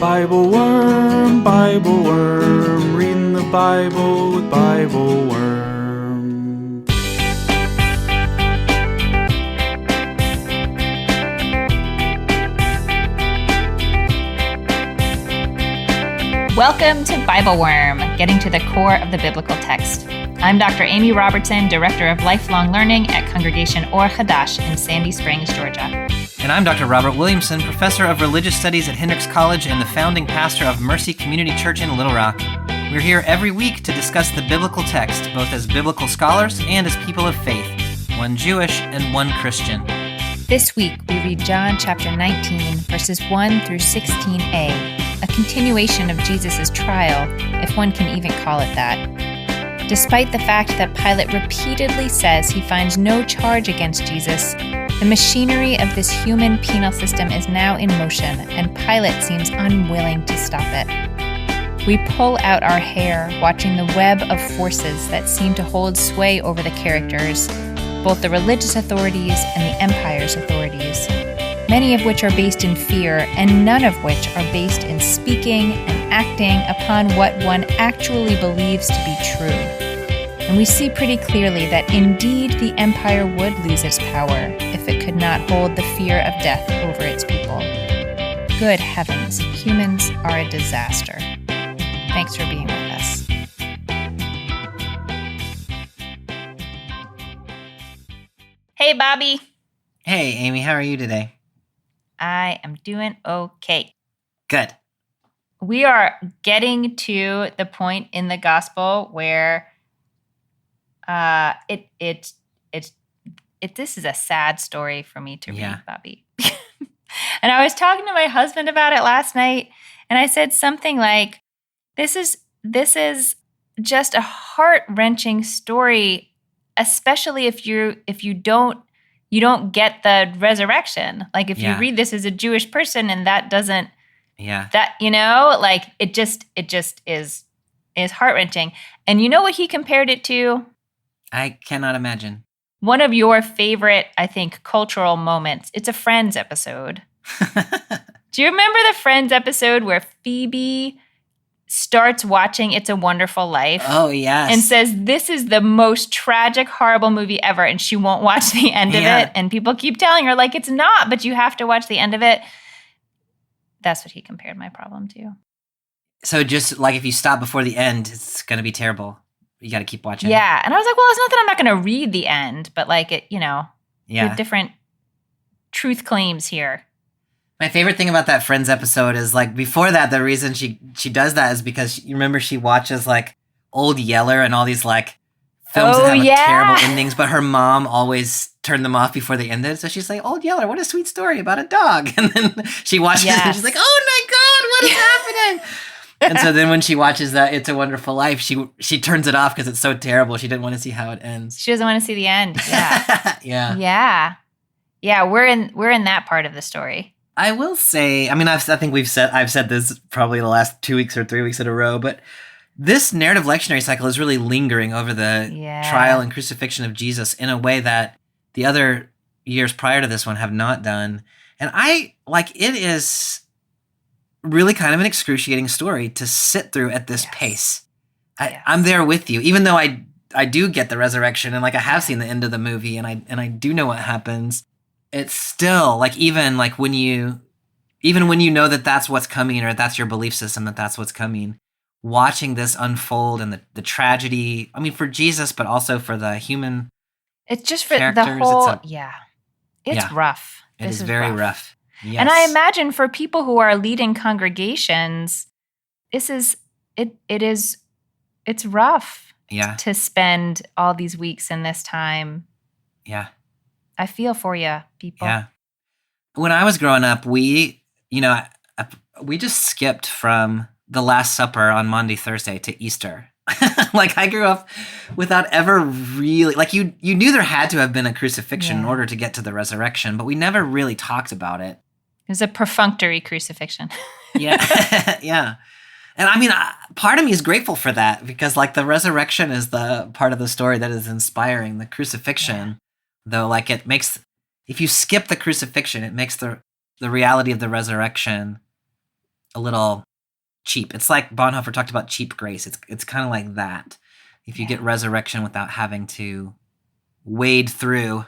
BibleWorm, reading the Bible with BibleWorm. Welcome to BibleWorm, getting to the core of the biblical text. I'm Dr. Amy Robertson, Director of Lifelong Learning at Congregation Or Hadash in Sandy Springs, Georgia. And I'm Dr. Robert Williamson, Professor of Religious Studies at Hendrix College and the founding pastor of Mercy Community Church in Little Rock. We're here every week to discuss the biblical text, both as biblical scholars and as people of faith, one Jewish and one Christian. This week, we read John chapter 19, verses 1 through 16a, a continuation of Jesus' trial, if one can even call it that. Despite the fact that Pilate repeatedly says he finds no charge against Jesus, the machinery of this human penal system is now in motion, and Pilate seems unwilling to stop it. We pull out our hair watching the web of forces that seem to hold sway over the characters, both the religious authorities and the empire's authorities, many of which are based in fear and none of which are based in speaking and acting upon what one actually believes to be true. And we see pretty clearly that indeed the empire would lose its power if it could not hold the fear of death over its people. Good heavens, humans are a disaster. Thanks for being with us. Hey, Bobby. Hey, Amy, how are you today? I am doing okay. Good. We are getting to the point in the gospel where this is a sad story for me to read, Bobby. And I was talking to my husband about it last night, and I said something like, "This is just a heart-wrenching story, especially if you don't get the resurrection. Like if you read this as a Jewish person and that doesn't, it just is heart-wrenching." And you know what he compared it to? I cannot imagine. One of your favorite, I think, cultural moments. It's a Friends episode. Do you remember the Friends episode where Phoebe starts watching It's a Wonderful Life? Oh, yes. And says, this is the most tragic, horrible movie ever, and she won't watch the end of it. And people keep telling her, like, it's not, but you have to watch the end of it. That's what he compared my problem to. So just like if you stop before the end, it's going to be terrible. You got to keep watching. Yeah. And I was like, well, it's not that I'm not going to read the end, but like it, there different truth claims here. My favorite thing about that Friends episode is like before that, the reason she does that is because you remember she watches like Old Yeller and all these like films that have terrible endings, but her mom always turned them off before they ended. So she's like, Old Yeller, what a sweet story about a dog. And then she watches it and she's like, oh my God, what is happening? And so then when she watches that It's a Wonderful Life, she turns it off because it's so terrible. She didn't want to see how it ends. She doesn't want to see the end. Yeah. Yeah. Yeah. We're in that part of the story. I will say, I mean, I've said this probably the last 2 weeks or 3 weeks in a row, but this narrative lectionary cycle is really lingering over the trial and crucifixion of Jesus in a way that the other years prior to this one have not done. And it is really kind of an excruciating story to sit through at this pace. I'm there with you, even though I do get the resurrection and like I have seen the end of the movie and I do know what happens. It's still like even when you know that that's what's coming or that's your belief system that that's what's coming, watching this unfold and the tragedy. I mean, for Jesus, but also for the human. It's just for the whole. It's rough. It is very rough. Yes. And I imagine for people who are leading congregations, it's rough to spend all these weeks in this time. Yeah. I feel for you, people. Yeah. When I was growing up, we just skipped from the Last Supper on Maundy, Thursday to Easter. Like I grew up without ever really, like you knew there had to have been a crucifixion in order to get to the resurrection, but we never really talked about it. It was a perfunctory crucifixion. Yeah. Yeah. And I mean, part of me is grateful for that because like the resurrection is the part of the story that is inspiring. The crucifixion, though, like it makes, if you skip the crucifixion, it makes the reality of the resurrection a little cheap. It's like Bonhoeffer talked about cheap grace. It's kind of like that. If you get resurrection without having to wade through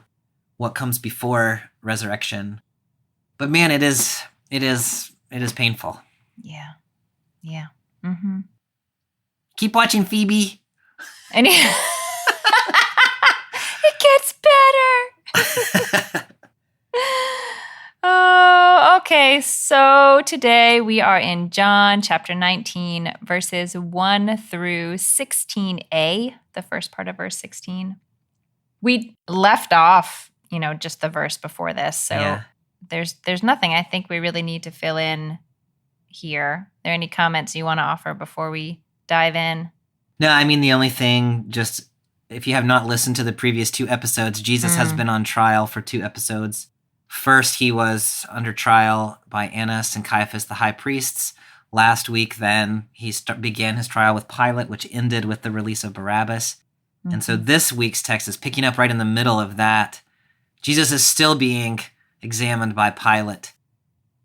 what comes before resurrection. But man, it is painful. Yeah. Yeah. Mm-hmm. Keep watching, Phoebe. And it gets better. Oh, okay. So today we are in John chapter 19, verses 1 through 16a, the first part of verse 16. We left off, just the verse before this. So there's nothing I think we really need to fill in here. Are there any comments you want to offer before we dive in? No, I mean, the only thing, just if you have not listened to the previous 2 episodes, Jesus has been on trial for 2 episodes. First, he was under trial by Annas and Caiaphas, the high priests. Last week, then, he began his trial with Pilate, which ended with the release of Barabbas. Mm-hmm. And so this week's text is picking up right in the middle of that. Jesus is still being examined by Pilate.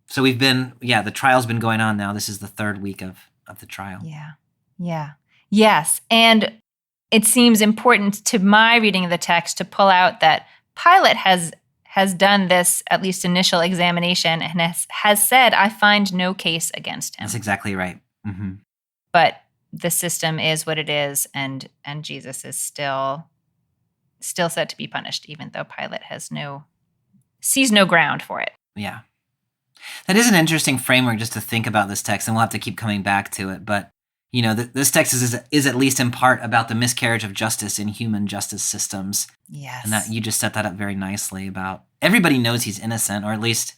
So the trial's been going on now. This is the 3rd week of the trial. Yeah. Yes. And it seems important to my reading of the text to pull out that Pilate has done this, at least initial examination, and has said, I find no case against him. That's exactly right. Mm-hmm. But the system is what it is, and Jesus is still set to be punished, even though Pilate sees no ground for it. Yeah. That is an interesting framework just to think about this text, and we'll have to keep coming back to it. But, this text is at least in part about the miscarriage of justice in human justice systems. Yes. And that you just set that up very nicely about everybody knows he's innocent, or at least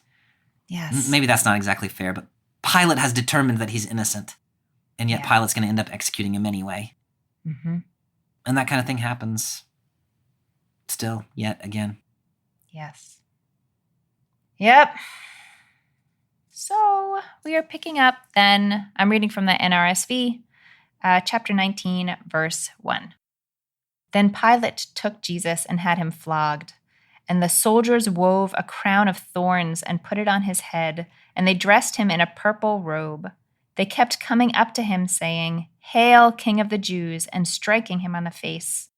maybe that's not exactly fair, but Pilate has determined that he's innocent, and yet Pilate's going to end up executing him anyway. Mm-hmm. And that kind of thing happens still, yet again. Yes. Yep. So we are picking up then, I'm reading from the NRSV, chapter 19, verse 1. Then Pilate took Jesus and had him flogged, and the soldiers wove a crown of thorns and put it on his head, and they dressed him in a purple robe. They kept coming up to him, saying, Hail, King of the Jews, and striking him on the face.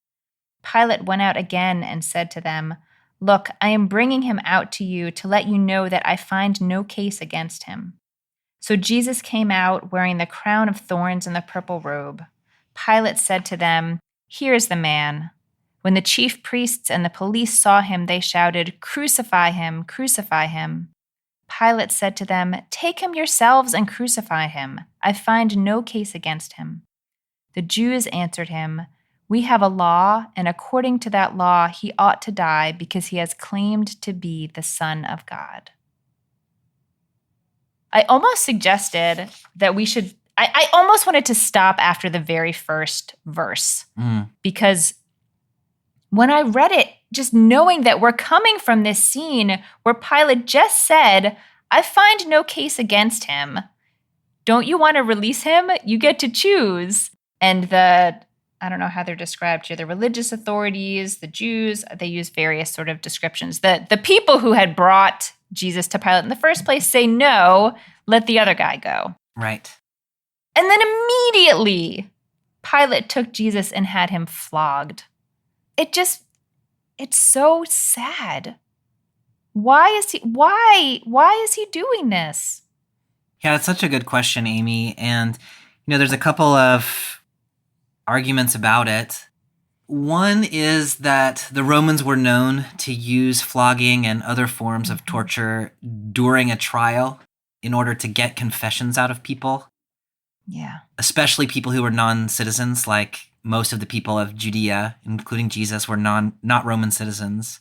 Pilate went out again and said to them, Look, I am bringing him out to you to let you know that I find no case against him. So Jesus came out wearing the crown of thorns and the purple robe. Pilate said to them, Here is the man. When the chief priests and the police saw him, they shouted, Crucify him, crucify him. Pilate said to them, Take him yourselves and crucify him. I find no case against him. The Jews answered him, We have a law, and according to that law, he ought to die because he has claimed to be the Son of God. I almost suggested that we should, I almost wanted to stop after the very first verse because when I read it, just knowing that we're coming from this scene where Pilate just said, I find no case against him. Don't you want to release him? You get to choose. And I don't know how they're described here, the religious authorities, the Jews, they use various sort of descriptions. The people who had brought Jesus to Pilate in the first place say, no, let the other guy go. Right. And then immediately, Pilate took Jesus and had him flogged. It's so sad. Why is he doing this? Yeah, that's such a good question, Amy. And, there's a couple of arguments about it. One is that the Romans were known to use flogging and other forms of torture during a trial in order to get confessions out of people. Yeah. Especially people who were non-citizens, like most of the people of Judea, including Jesus, were not Roman citizens.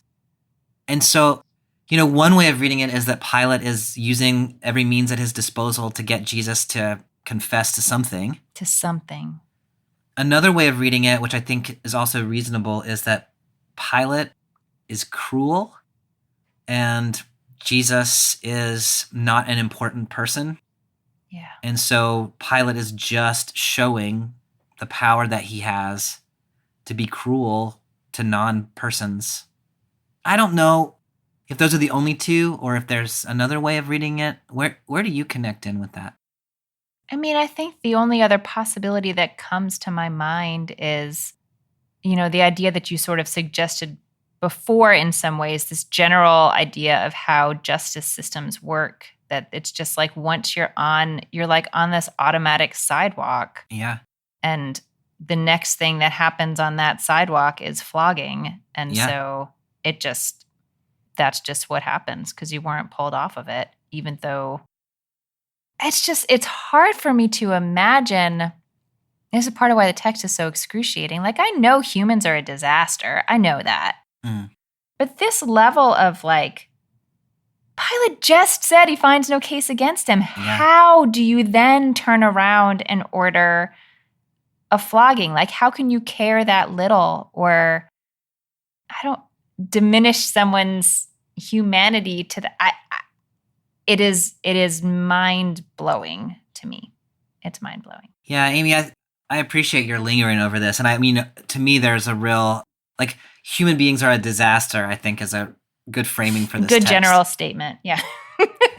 And so, one way of reading it is that Pilate is using every means at his disposal to get Jesus to confess to something. Another way of reading it, which I think is also reasonable, is that Pilate is cruel and Jesus is not an important person. Yeah. And so Pilate is just showing the power that he has to be cruel to non-persons. I don't know if those are the only two or if there's another way of reading it. Where do you connect in with that? I mean, I think the only other possibility that comes to my mind is, the idea that you sort of suggested before in some ways, this general idea of how justice systems work, that it's just like once you're like on this automatic sidewalk. Yeah. And the next thing that happens on that sidewalk is flogging. And so that's just what happens because you weren't pulled off of it, even though it's hard for me to imagine. This is part of why the text is so excruciating. Like, I know humans are a disaster. I know that. Mm. But this level of like, Pilate just said he finds no case against him. Yeah. How do you then turn around and order a flogging? Like, how can you care that little, or I don't diminish someone's humanity to the? It is mind blowing to me. It's mind blowing. Yeah, Amy, I appreciate your lingering over this, and I mean, to me, there's a real like human beings are a disaster. I think is a good framing for this. Good text. General statement. Yeah.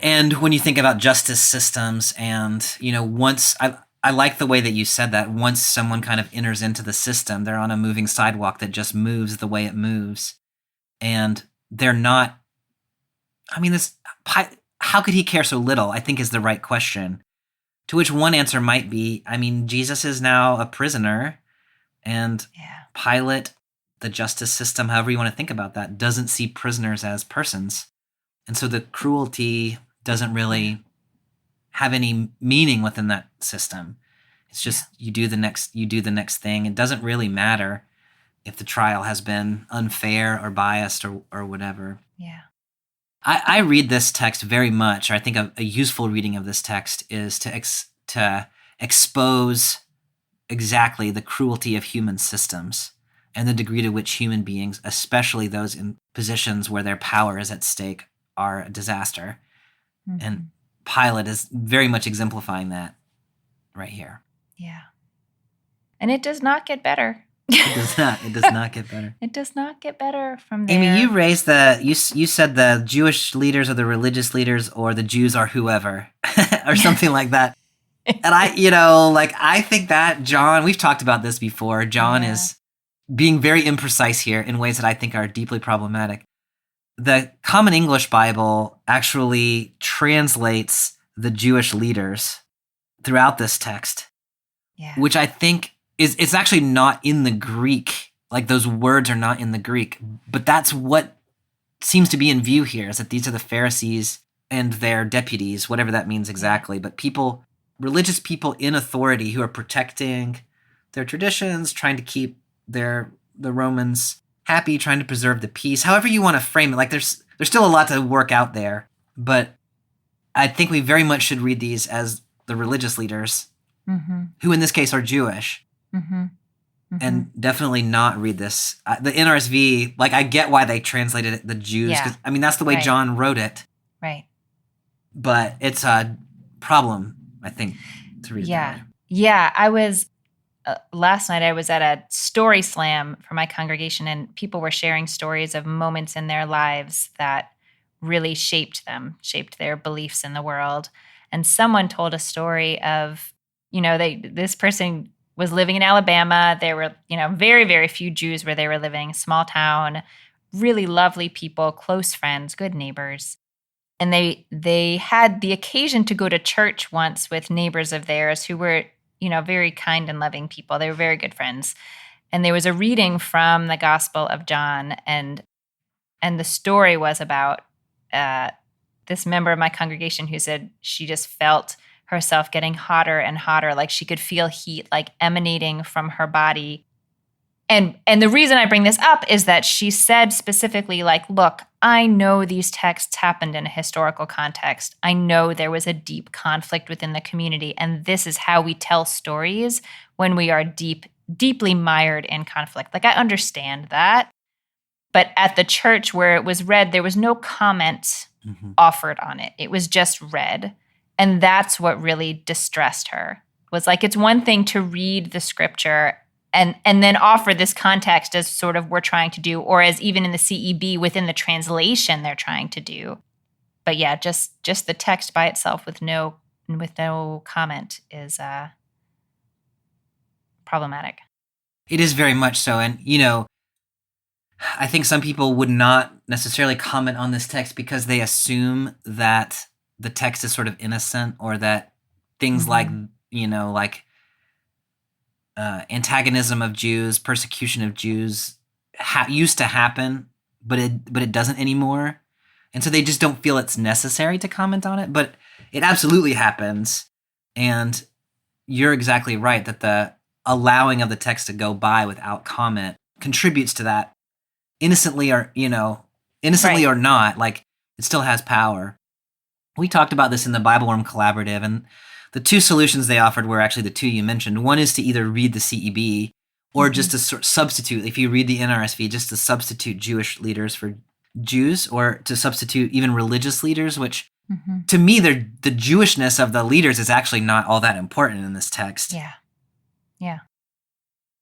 And when you think about justice systems, and once I like the way that you said that. Once someone kind of enters into the system, they're on a moving sidewalk that just moves the way it moves, and they're not. I mean, how could he care so little? I think is the right question. To which one answer might be, I mean, Jesus is now a prisoner, and Pilate, the justice system, however you want to think about that, doesn't see prisoners as persons. And so the cruelty doesn't really have any meaning within that system. It's just you do the next thing. It doesn't really matter if the trial has been unfair or biased or whatever. Yeah. I read this text very much, or I think a useful reading of this text is to expose exactly the cruelty of human systems and the degree to which human beings, especially those in positions where their power is at stake, are a disaster. Mm-hmm. And Pilate is very much exemplifying that right here. Yeah. And it does not get better. It does not get better. It does not get better from there. Amy, you raised you said the Jewish leaders are the religious leaders, or the Jews are whoever, or something like that. And I think that John, we've talked about this before. John is being very imprecise here in ways that I think are deeply problematic. The Common English Bible actually translates the Jewish leaders throughout this text, which I think it's actually not in the Greek. Like, those words are not in the Greek, but that's what seems to be in view here, is that these are the Pharisees and their deputies, whatever that means exactly, but religious people in authority who are protecting their traditions, trying to keep the Romans happy, trying to preserve the peace, however you want to frame it. Like, there's still a lot to work out there, but I think we very much should read these as the religious leaders, who in this case are Jewish. And definitely not read this. The NRSV, like, I get why they translated it the Jews, because I mean that's the way John wrote it. Right. But it's a problem, I think, to read it that way. Yeah. I was last night. I was at a story slam for my congregation, and people were sharing stories of moments in their lives that really shaped their beliefs in the world. And someone told a story of, this person was living in Alabama. There were, very, very few Jews where they were living, small town, really lovely people, close friends, good neighbors. And they had the occasion to go to church once with neighbors of theirs who were, very kind and loving people. They were very good friends. And there was a reading from the Gospel of John, and the story was about this member of my congregation who said she just felt herself getting hotter and hotter, like she could feel heat like emanating from her body. And the reason I bring this up is that she said specifically, like, look, I know these texts happened in a historical context. I know there was a deep conflict within the community, and this is how we tell stories when we are deeply mired in conflict. Like, I understand that. But at the church where it was read, there was no comment offered on it. It was just read. And that's what really distressed her, was like, it's one thing to read the scripture and then offer this context as sort of we're trying to do, or as even in the CEB within the translation they're trying to do. But yeah, just the text by itself with no comment is problematic. It is very much so. And, I think some people would not necessarily comment on this text because they assume that the text is sort of innocent, or that things like antagonism of Jews, persecution of Jews used to happen, but it doesn't anymore. And so they just don't feel it's necessary to comment on it. But it absolutely happens. And you're exactly right that the allowing of the text to go by without comment contributes to that, innocently or Right. or not. Like, it still has power. We talked about this in the BibleWorm Collaborative, and the two solutions they offered were actually the two you mentioned. One is to either read the CEB, or just to substitute, if you read the NRSV, just to substitute Jewish leaders for Jews, or to substitute even religious leaders, which to me, the Jewishness of the leaders is actually not all that important in this text. Yeah.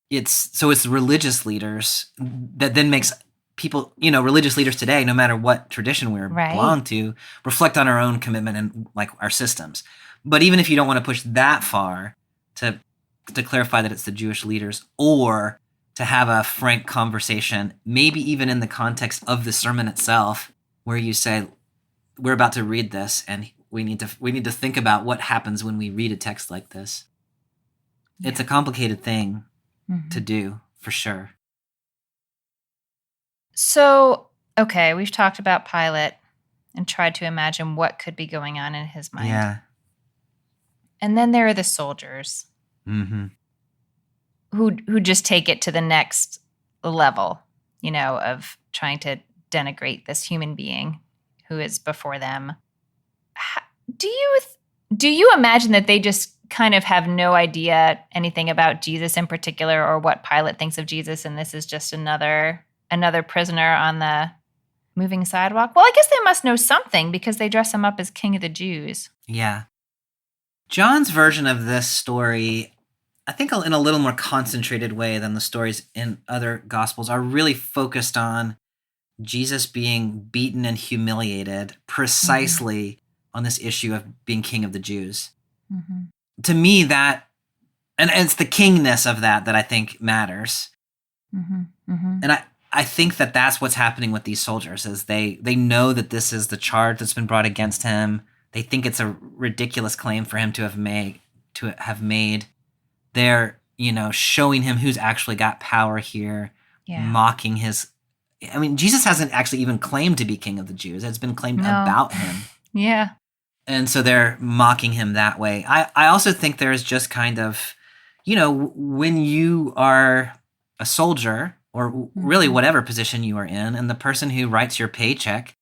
It's religious leaders that then makes people, religious leaders today, no matter what tradition we belong to, reflect on our own commitment and like our systems. But even if you don't want to push that far to clarify that it's the Jewish leaders, or to have a frank conversation, maybe even in the context of the sermon itself, where you say, we're about to read this, and we need to think about what happens when we read a text like this. Yeah. It's a complicated thing to do, for sure. So, okay, we've talked about Pilate and tried to imagine what could be going on in his mind. Yeah. And then there are the soldiers who just take it to the next level, of trying to denigrate this human being who is before them. Do you imagine that they just kind of have no idea anything about Jesus in particular, or what Pilate thinks of Jesus, and this is just another prisoner on the moving sidewalk? Well, I guess they must know something because they dress him up as King of the Jews. Yeah. John's version of this story, I think in a little more concentrated way than the stories in other Gospels, are really focused on Jesus being beaten and humiliated precisely on this issue of being King of the Jews. To me, that, and it's the kingness of that I think matters. And I think that that's what's happening with these soldiers, is they know that this is the charge that's been brought against him. They think it's a ridiculous claim for him to have made. They're, showing him who's actually got power here, mocking his. I mean, Jesus hasn't actually even claimed to be King of the Jews. It's been claimed about him. Yeah. And so they're mocking him that way. I also think there's just kind of, when you are a soldier, or really whatever position you are in, and the person who writes your paycheck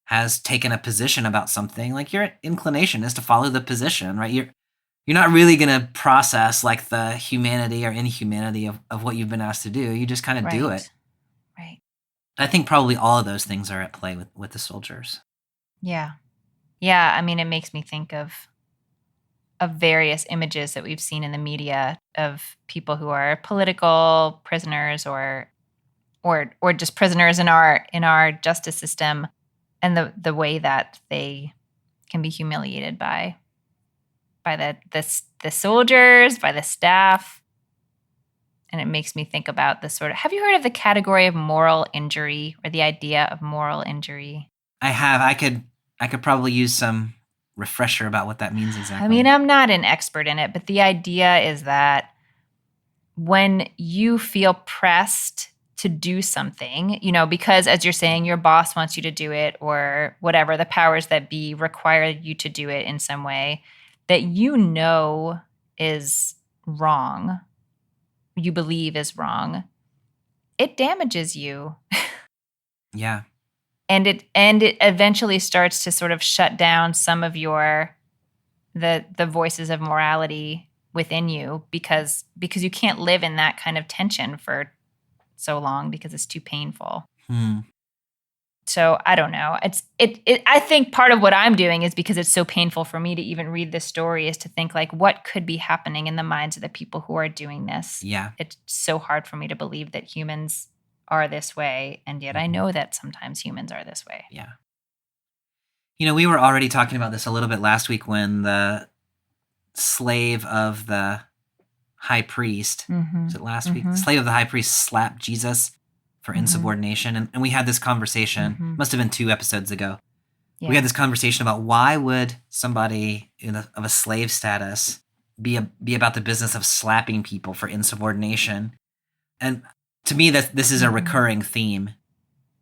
has taken a position about something, like, your inclination is to follow the position, right? You're not really going to process like the humanity or inhumanity of what you've been asked to do. You just kind of do it. Right. I think probably all of those things are at play with the soldiers. Yeah. Yeah, I mean, it makes me think of various images that we've seen in the media of people who are political prisoners or just prisoners in our justice system, and the way that they can be humiliated by the soldiers, by the staff. And it makes me think about this sort of, have you heard of the category of moral injury, or the idea of moral injury? I have. I could probably use some refresher about what that means exactly. I mean, I'm not an expert in it, but the idea is that when you feel pressed to do something, because, as you're saying, your boss wants you to do it, or whatever, the powers that be require you to do it in some way that is wrong, you believe is wrong, it damages you. Yeah. And it eventually starts to sort of shut down some of the voices of morality within you, because you can't live in that kind of tension for so long because it's too painful. So I don't know. I think part of what I'm doing is because it's so painful for me to even read this story, is to think, like, what could be happening in the minds of the people who are doing this? Yeah. It's so hard for me to believe that humans are this way, and yet I know that sometimes humans are this way. Yeah. We were already talking about this a little bit last week when the slave of the high priest, was it last week? The slave of the high priest slapped Jesus for insubordination. And we had this conversation, must have been 2 episodes ago. Yeah. We had this conversation about why would somebody of a slave status be about the business of slapping people for insubordination. And to me, this is a recurring theme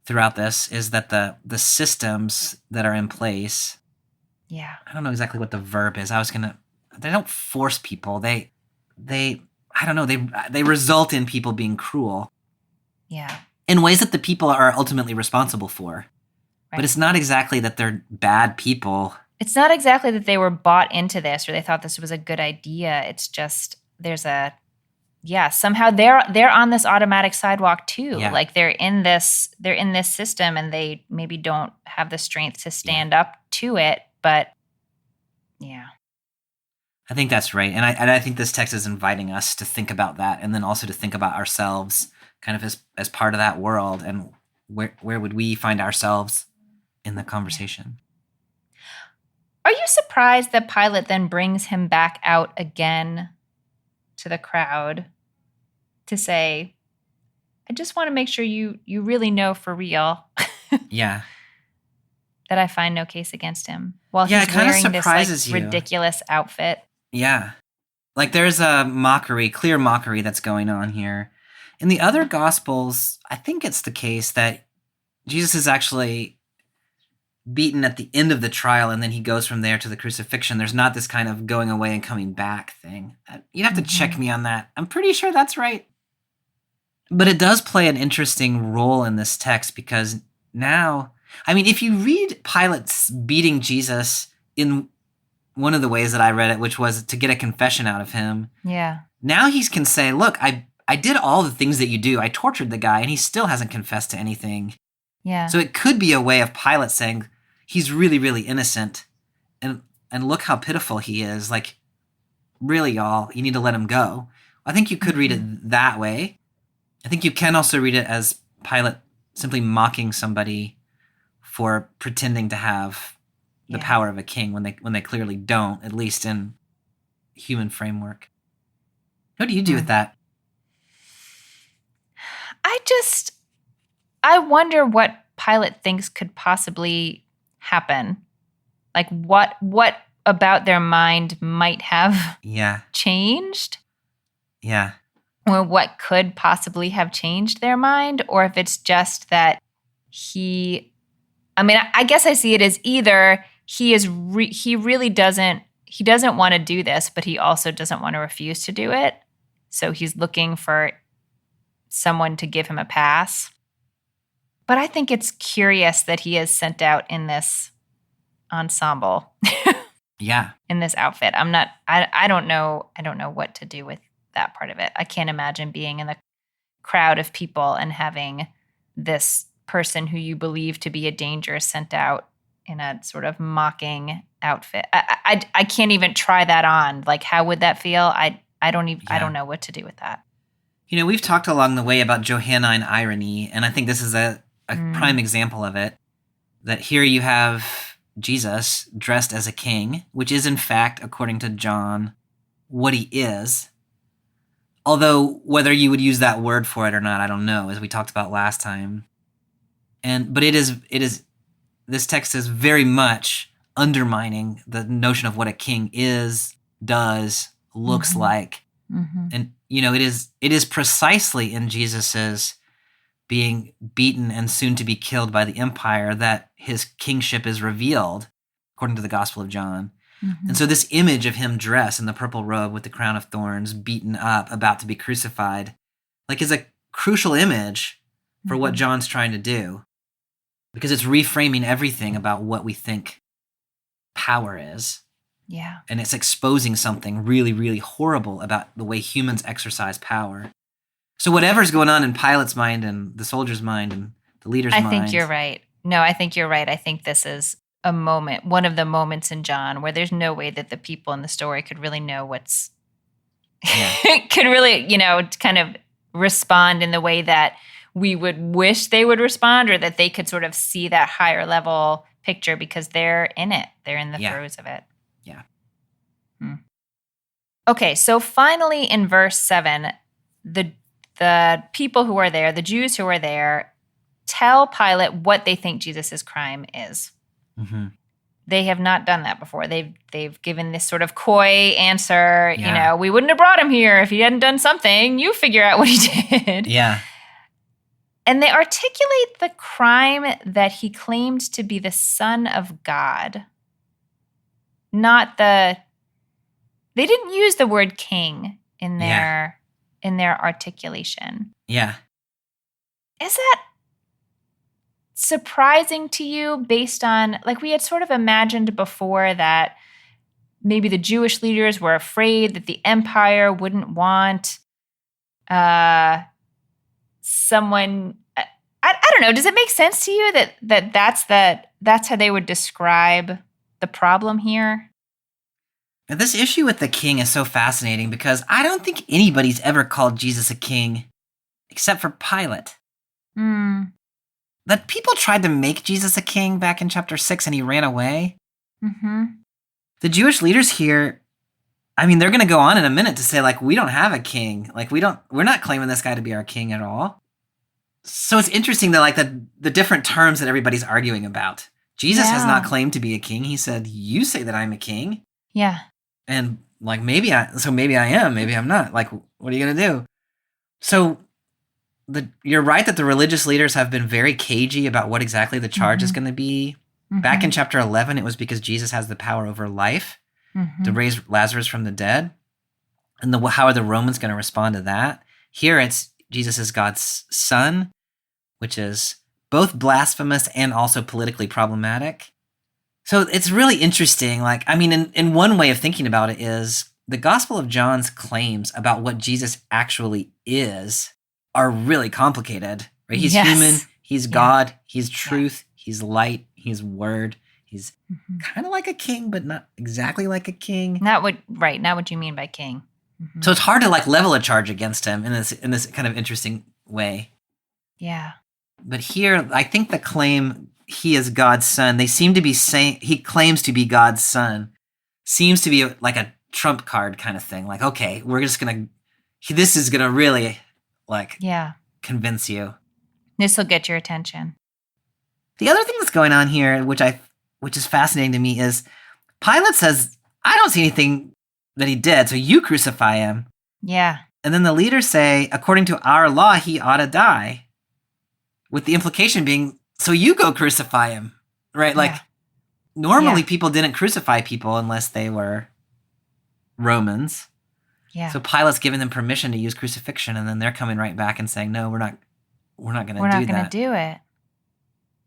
throughout this, is that the systems that are in place, I don't know exactly what the verb is. They don't force people. They I don't know, they result in people being cruel. Yeah. In ways that the people are ultimately responsible for. Right. But it's not exactly that they're bad people. It's not exactly that they were bought into this or they thought this was a good idea. It's just somehow they're on this automatic sidewalk too. Yeah. Like they're in this system and they maybe don't have the strength to stand up to it, but yeah. I think that's right. And I think this text is inviting us to think about that, and then also to think about ourselves kind of as part of that world, and where would we find ourselves in the conversation. Are you surprised that Pilate then brings him back out again to the crowd to say, I just want to make sure you really know for real yeah, that I find no case against him while he's wearing this ridiculous outfit? Yeah. Like there's a clear mockery that's going on here. In the other Gospels, I think it's the case that Jesus is actually beaten at the end of the trial, and then he goes from there to the crucifixion. There's not this kind of going away and coming back thing. You'd have to check me on that. I'm pretty sure that's right. But it does play an interesting role in this text, because now, I mean, if you read Pilate's beating Jesus in one of the ways that I read it, which was to get a confession out of him. Yeah. Now he can say, look, I did all the things that you do. I tortured the guy, and he still hasn't confessed to anything. Yeah. So it could be a way of Pilate saying he's really, really innocent, and look how pitiful he is. Like, really, y'all, you need to let him go. I think you could read it that way. I think you can also read it as Pilate simply mocking somebody for pretending to have the power of a king when they clearly don't, at least in human framework. What do you do with that? I wonder what Pilate thinks could possibly happen. Like what about their mind might have changed? Yeah. Or what could possibly have changed their mind, or if it's just that I guess I see it as either he really doesn't want to do this, but he also doesn't want to refuse to do it. So he's looking for someone to give him a pass. But I think it's curious that he is sent out in this ensemble. Yeah. In this outfit. I don't know what to do with that part of it. I can't imagine being in the crowd of people and having this person who you believe to be a danger sent out in a sort of mocking outfit. I can't even try that on. Like, how would that feel? I don't know what to do with that. You know, we've talked along the way about Johannine irony, and I think this is a prime example of it. That here you have Jesus dressed as a king, which is in fact, according to John, what he is. Although whether you would use that word for it or not, I don't know, as we talked about last time. But it is this text is very much undermining the notion of what a king is, does, looks like. And you know, it is precisely in Jesus's being beaten and soon to be killed by the empire that his kingship is revealed, according to the Gospel of John. And so this image of him dressed in the purple robe with the crown of thorns, beaten up, about to be crucified, like is a crucial image for what John's trying to do, because it's reframing everything about what we think power is. Yeah. And it's exposing something really, really horrible about the way humans exercise power. So whatever's going on in Pilate's mind and the soldier's mind and the leader's mind. I think you're right. No, I think you're right. I think this is a moment, one of the moments in John where there's no way that the people in the story could really know what's, could really, kind of respond in the way that we would wish they would respond, or that they could sort of see that higher level picture because they're in it. They're in the throes of it. Yeah. Okay, so finally in verse 7, the people who are there, the Jews who are there, tell Pilate what they think Jesus' crime is. Mm-hmm. They have not done that before. They've given this sort of coy answer, Yeah. we wouldn't have brought him here if he hadn't done something. You figure out what he did. Yeah. And they articulate the crime that he claimed to be the Son of God. They didn't use the word king in their articulation. Yeah. Is that surprising to you based on, we had sort of imagined before that maybe the Jewish leaders were afraid that the empire wouldn't want someone, I don't know, does it make sense to you that's how they would describe the problem here? Now, this issue with the king is so fascinating because I don't think anybody's ever called Jesus a king except for Pilate. That people tried to make Jesus a king back in chapter 6 and he ran away. Mm-hmm. The Jewish leaders here, they're going to go on in a minute to say, we don't have a king. We're not claiming this guy to be our king at all. So it's interesting that, the different terms that everybody's arguing about. Jesus has not claimed to be a king. He said, you say that I'm a king. Yeah. And, maybe I am, maybe I'm not. What are you going to do? So you're right that the religious leaders have been very cagey about what exactly the charge is going to be. Mm-hmm. Back in chapter 11, it was because Jesus has the power over life to raise Lazarus from the dead. And how are the Romans going to respond to that? Here it's Jesus is God's son, which is both blasphemous and also politically problematic. So it's really interesting. In one way of thinking about it is the Gospel of John's claims about what Jesus actually is are really complicated, right? He's human, he's God, he's truth, he's light, he's word, he's kind of like a king, but not exactly like a king. Not what you mean by king. Mm-hmm. So it's hard to level a charge against him in this kind of interesting way. Yeah. But here, I think the claim he is God's son, they seem to be saying he claims to be God's son, seems to be like a trump card kind of thing. Okay, this is gonna really convince you. This will get your attention. The other thing that's going on here, which is fascinating to me, is Pilate says, I don't see anything that he did, so you crucify him. Yeah. And then the leaders say, according to our law, he ought to die. With the implication being, so you go crucify him, right? Normally people didn't crucify people unless they were Romans. Yeah. So Pilate's giving them permission to use crucifixion, and then they're coming right back and saying, no, we're not going to do that. We're not going to do it.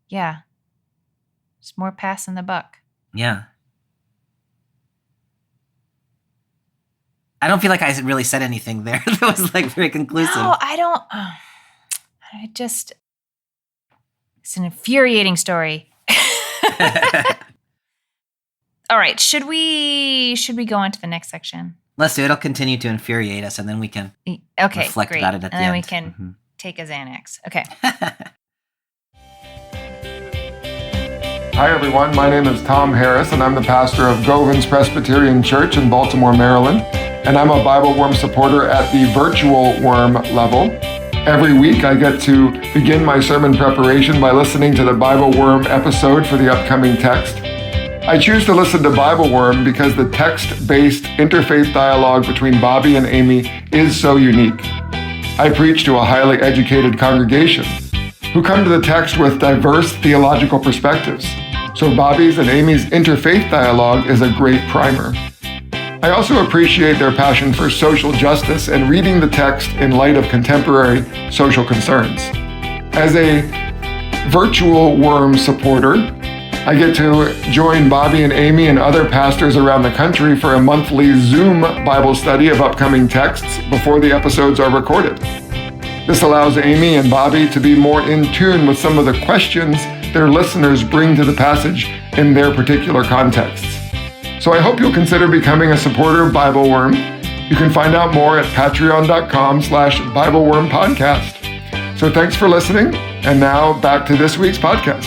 Yeah. It's more passing the buck. Yeah. I don't feel like I really said anything there that was very conclusive. No, I don't. It's an infuriating story. All right. Should we go on to the next section? Let's do it. It'll continue to infuriate us, and then we can reflect great. about it at the end. And then we can take a Xanax. Okay. Hi, everyone. My name is Tom Harris, and I'm the pastor of Govans Presbyterian Church in Baltimore, Maryland. And I'm a BibleWorm supporter at the virtual worm level. Every week, I get to begin my sermon preparation by listening to the BibleWorm episode for the upcoming text. I choose to listen to BibleWorm because the text-based interfaith dialogue between Bobby and Amy is so unique. I preach to a highly educated congregation who come to the text with diverse theological perspectives. So Bobby's and Amy's interfaith dialogue is a great primer. I also appreciate their passion for social justice and reading the text in light of contemporary social concerns. As a virtual worm supporter, I get to join Bobby and Amy and other pastors around the country for a monthly Zoom Bible study of upcoming texts before the episodes are recorded. This allows Amy and Bobby to be more in tune with some of the questions their listeners bring to the passage in their particular contexts. So I hope you'll consider becoming a supporter of BibleWorm. You can find out more at patreon.com/BibleWormPodcast. So thanks for listening, and now back to this week's podcast.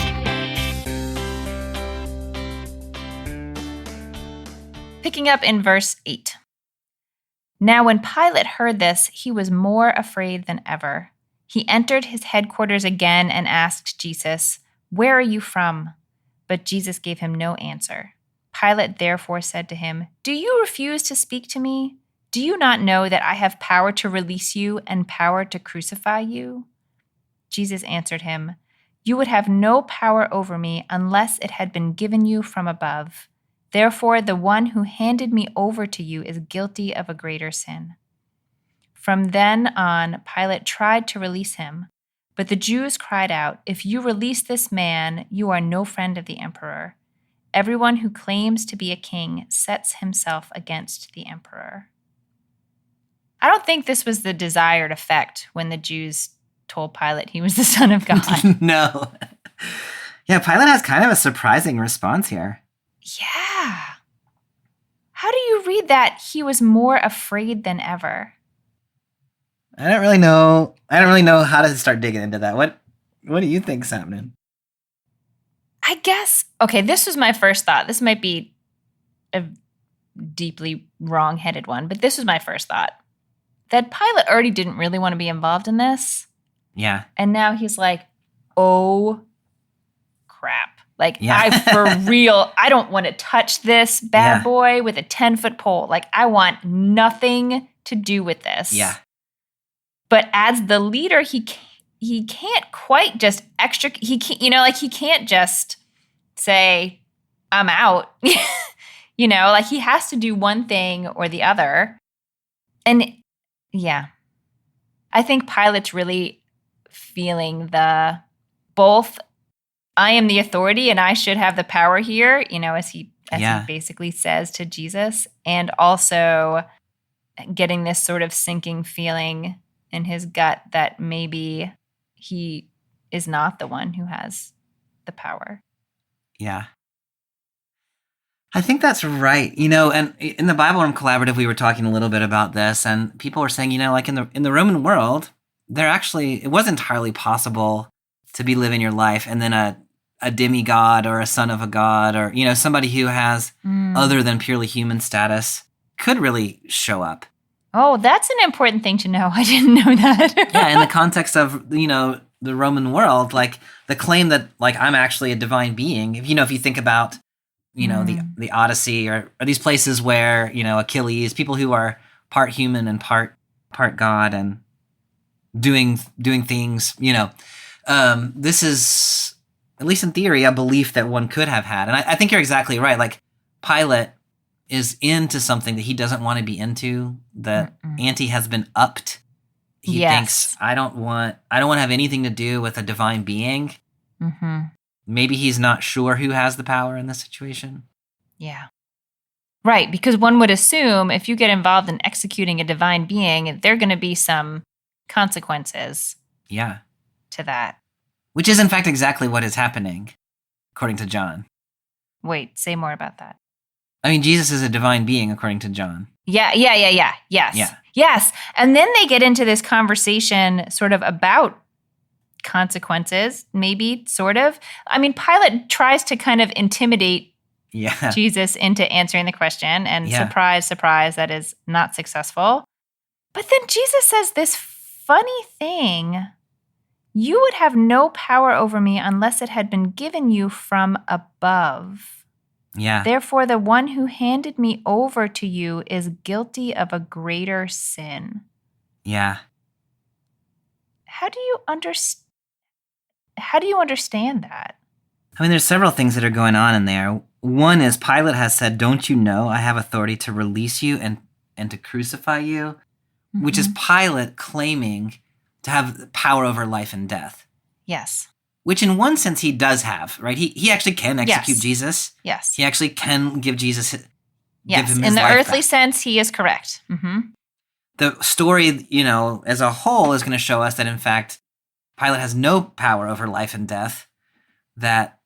Picking up in verse 8. Now when Pilate heard this, he was more afraid than ever. He entered his headquarters again and asked Jesus, "Where are you from?" But Jesus gave him no answer. Pilate therefore said to him, "Do you refuse to speak to me? Do you not know that I have power to release you and power to crucify you?" Jesus answered him, "You would have no power over me unless it had been given you from above. Therefore, the one who handed me over to you is guilty of a greater sin." From then on, Pilate tried to release him, but the Jews cried out, "If you release this man, you are no friend of the emperor. Everyone who claims to be a king sets himself against the emperor." I don't think this was the desired effect when the Jews told Pilate he was the Son of God. No. Yeah, Pilate has kind of a surprising response here. Yeah. How do you read that he was more afraid than ever? I don't really know how to start digging into that. What do you think's happening? I guess, okay, this was my first thought. This might be a deeply wrong-headed one, but this was my first thought. That Pilate already didn't really want to be involved in this. Yeah. And now he's like, oh, crap. Like, Yeah. for real, I don't want to touch this bad boy with a 10-foot pole. Like, I want nothing to do with this. Yeah. But as the leader, he can't quite just he can't just say, "I'm out." Like he has to do one thing or the other. And yeah, I think Pilate's really feeling both I am the authority and I should have the power here, as he basically says to Jesus, and also getting this sort of sinking feeling in his gut that maybe he is not the one who has the power. Yeah. I think that's right. And in the BibleWorm Collaborative, we were talking a little bit about this, and people were saying, like in the Roman world, it was entirely possible to be living your life and then a demigod or a son of a god or, somebody who has other than purely human status could really show up. Oh, that's an important thing to know. I didn't know that. Yeah, in the context of, the Roman world, like the claim that like I'm actually a divine being. If you think about, the Odyssey or these places where, Achilles, people who are part human and part God and doing things, this is, at least in theory, a belief that one could have had. And I think you're exactly right. Like Pilate is into something that he doesn't want to be into. The ante has been upped. He thinks, I don't want to have anything to do with a divine being. Mm-hmm. Maybe he's not sure who has the power in this situation. Yeah. Right, because one would assume if you get involved in executing a divine being, there are going to be some consequences. Yeah. To that. Which is in fact exactly what is happening, according to John. Wait, say more about that. I mean, Jesus is a divine being, according to John. Yeah. Yes. Yeah. Yes. And then they get into this conversation sort of about consequences, maybe, sort of. I mean, Pilate tries to kind of intimidate Jesus into answering the question, and surprise, surprise, that is not successful. But then Jesus says this funny thing: "You would have no power over me unless it had been given you from above. Yeah. Therefore, the one who handed me over to you is guilty of a greater sin." Yeah. How do you understand that? I mean, there's several things that are going on in there. One is Pilate has said, "Don't you know I have authority to release you and to crucify you?" Mm-hmm. Which is Pilate claiming to have power over life and death. Yes. Which in one sense he does have, right? He actually can execute Jesus. Yes. He actually can give Jesus give him his in the life earthly back. sense, he is correct. Mm-hmm. The story, as a whole is going to show us that in fact, Pilate has no power over life and death, that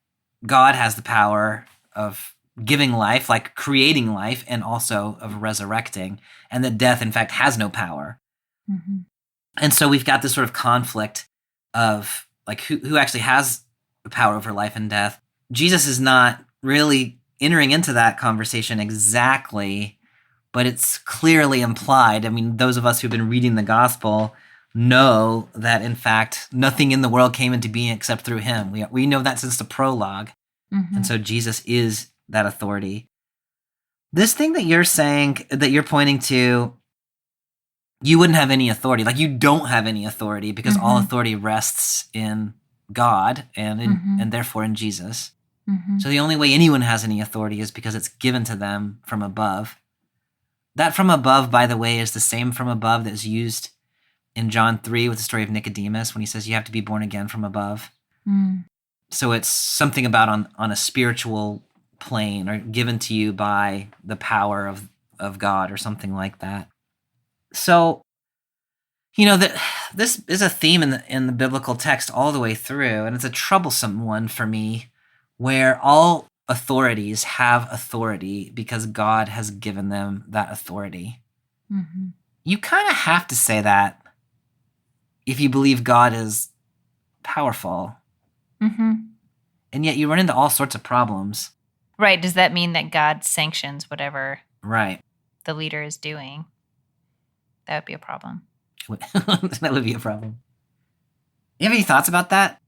God has the power of giving life, like creating life, and also of resurrecting, and that death in fact has no power. Mm-hmm. And so we've got this sort of conflict of like who actually has the power over life and death. Jesus is not really entering into that conversation exactly but it's clearly implied. I mean, those of us who've been reading the gospel know that, in fact, nothing in the world came into being except through him. We know that since the prologue. Mm-hmm. And so Jesus is that authority. This thing that you're saying, that you're pointing to, you wouldn't have any authority. Like, you don't have any authority because all authority rests in God and therefore in Jesus. Mm-hmm. So the only way anyone has any authority is because it's given to them from above. That from above, by the way, is the same from above that is used in John 3 with the story of Nicodemus when he says you have to be born again from above. Mm. So it's something about on a spiritual plane or given to you by the power of God or something like that. So, this is a theme in the biblical text all the way through, and it's a troublesome one for me, where all authorities have authority because God has given them that authority. Mm-hmm. You kind of have to say that if you believe God is powerful. Mm-hmm. And yet you run into all sorts of problems. Right. Does that mean that God sanctions whatever Right. the leader is doing? That would be a problem. That would be a problem. You have any thoughts about that?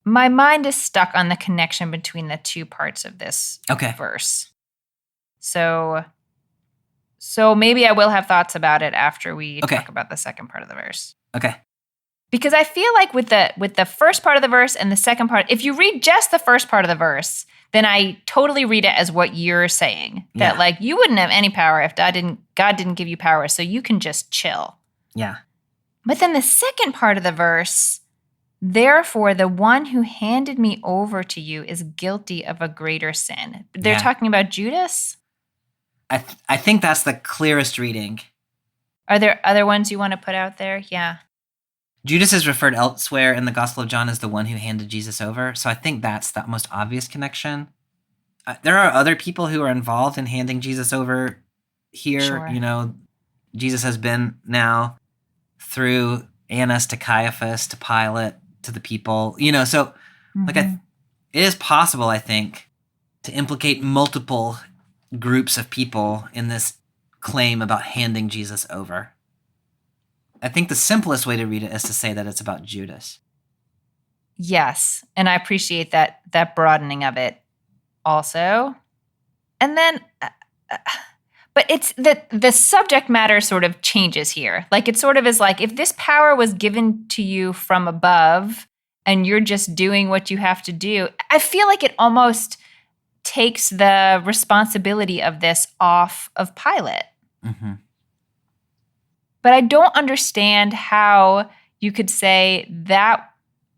My mind is stuck on the connection between the two parts of this verse. So maybe I will have thoughts about it after we talk about the second part of the verse. Okay. Because I feel like with the first part of the verse and the second part, if you read just the first part of the verse, then I totally read it as what you're saying. That like you wouldn't have any power if God didn't give you power, so you can just chill. Yeah. But then the second part of the verse, therefore the one who handed me over to you is guilty of a greater sin. They're talking about Judas? I think that's the clearest reading. Are there other ones you want to put out there? Yeah. Judas is referred elsewhere in the Gospel of John as the one who handed Jesus over. So I think that's the most obvious connection. There are other people who are involved in handing Jesus over here. Sure. Jesus has been now through Annas to Caiaphas to Pilate to the people. So it is possible, I think, to implicate multiple groups of people in this claim about handing Jesus over. I think the simplest way to read it is to say that it's about Judas. Yes, and I appreciate that broadening of it also. And then, but it's the subject matter sort of changes here. Like it sort of is like if this power was given to you from above and you're just doing what you have to do, I feel like it almost takes the responsibility of this off of Pilate. Mm-hmm. But I don't understand how you could say that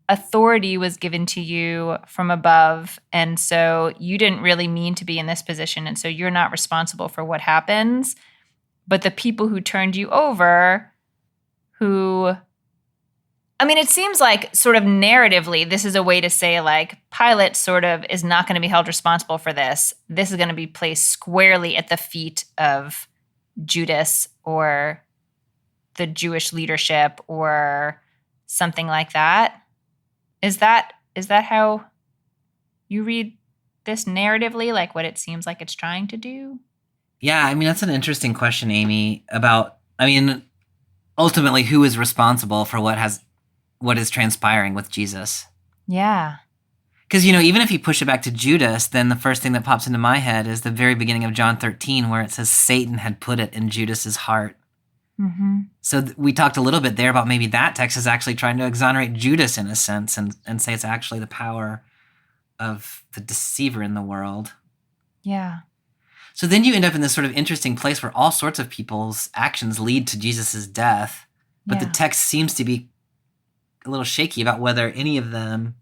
authority was given to you from above, and so you didn't really mean to be in this position, and so you're not responsible for what happens. But the people who turned you over, it seems like sort of narratively, this is a way to say like Pilate sort of is not going to be held responsible for this. This is going to be placed squarely at the feet of Judas or the Jewish leadership or something like that. Is that how you read this narratively, like what it seems like it's trying to do? Yeah, that's an interesting question, Amy, about, ultimately who is responsible for what is transpiring with Jesus. Yeah. Because, even if you push it back to Judas, then the first thing that pops into my head is the very beginning of John 13, where it says Satan had put it in Judas's heart. Mm-hmm. So we talked a little bit there about maybe that text is actually trying to exonerate Judas in a sense and say it's actually the power of the deceiver in the world. Yeah. So then you end up in this sort of interesting place where all sorts of people's actions lead to Jesus's death, but the text seems to be a little shaky about whether any of them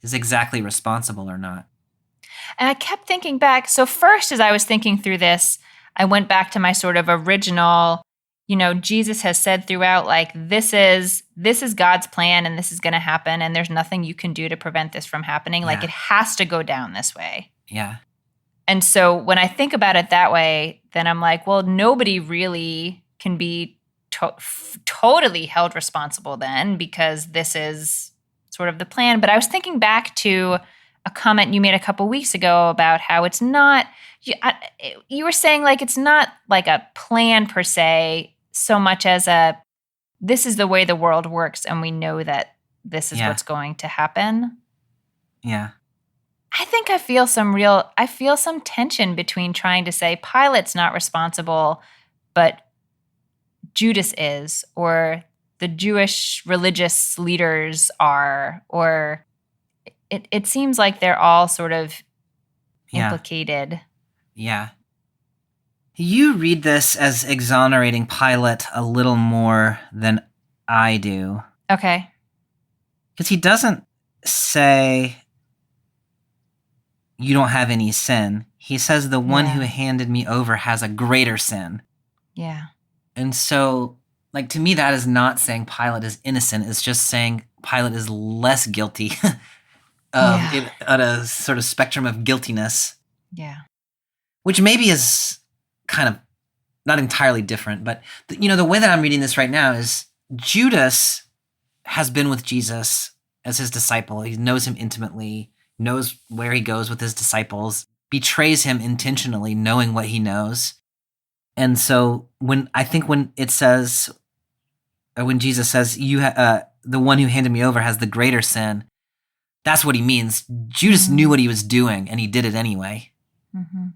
is exactly responsible or not. And I kept thinking back. So first, as I was thinking through this, I went back to my sort of original, Jesus has said throughout, like, this is God's plan and this is going to happen and there's nothing you can do to prevent this from happening. Like, it has to go down this way. Yeah. And so when I think about it that way, then I'm like, well, nobody really can be totally held responsible then because this is sort of the plan. But I was thinking back to a comment you made a couple weeks ago about how it's not, you were saying like it's not like a plan per se, so much as this is the way the world works and we know that this is what's going to happen. Yeah. I think I feel some tension between trying to say Pilate's not responsible, but Judas is, or the Jewish religious leaders are, or it seems like they're all sort of implicated. Yeah. You read this as exonerating Pilate a little more than I do. Okay. Because he doesn't say, you don't have any sin. He says the one who handed me over has a greater sin. Yeah. And so, like, to me, that is not saying Pilate is innocent. It's just saying Pilate is less guilty at a sort of spectrum of guiltiness. Yeah. Which maybe is kind of not entirely different. But, the way that I'm reading this right now is Judas has been with Jesus as his disciple. He knows him intimately, knows where he goes with his disciples, betrays him intentionally, knowing what he knows. And so when it says, or when Jesus says, the one who handed me over has the greater sin, that's what he means. Judas knew what he was doing, and he did it anyway. Mm-hmm.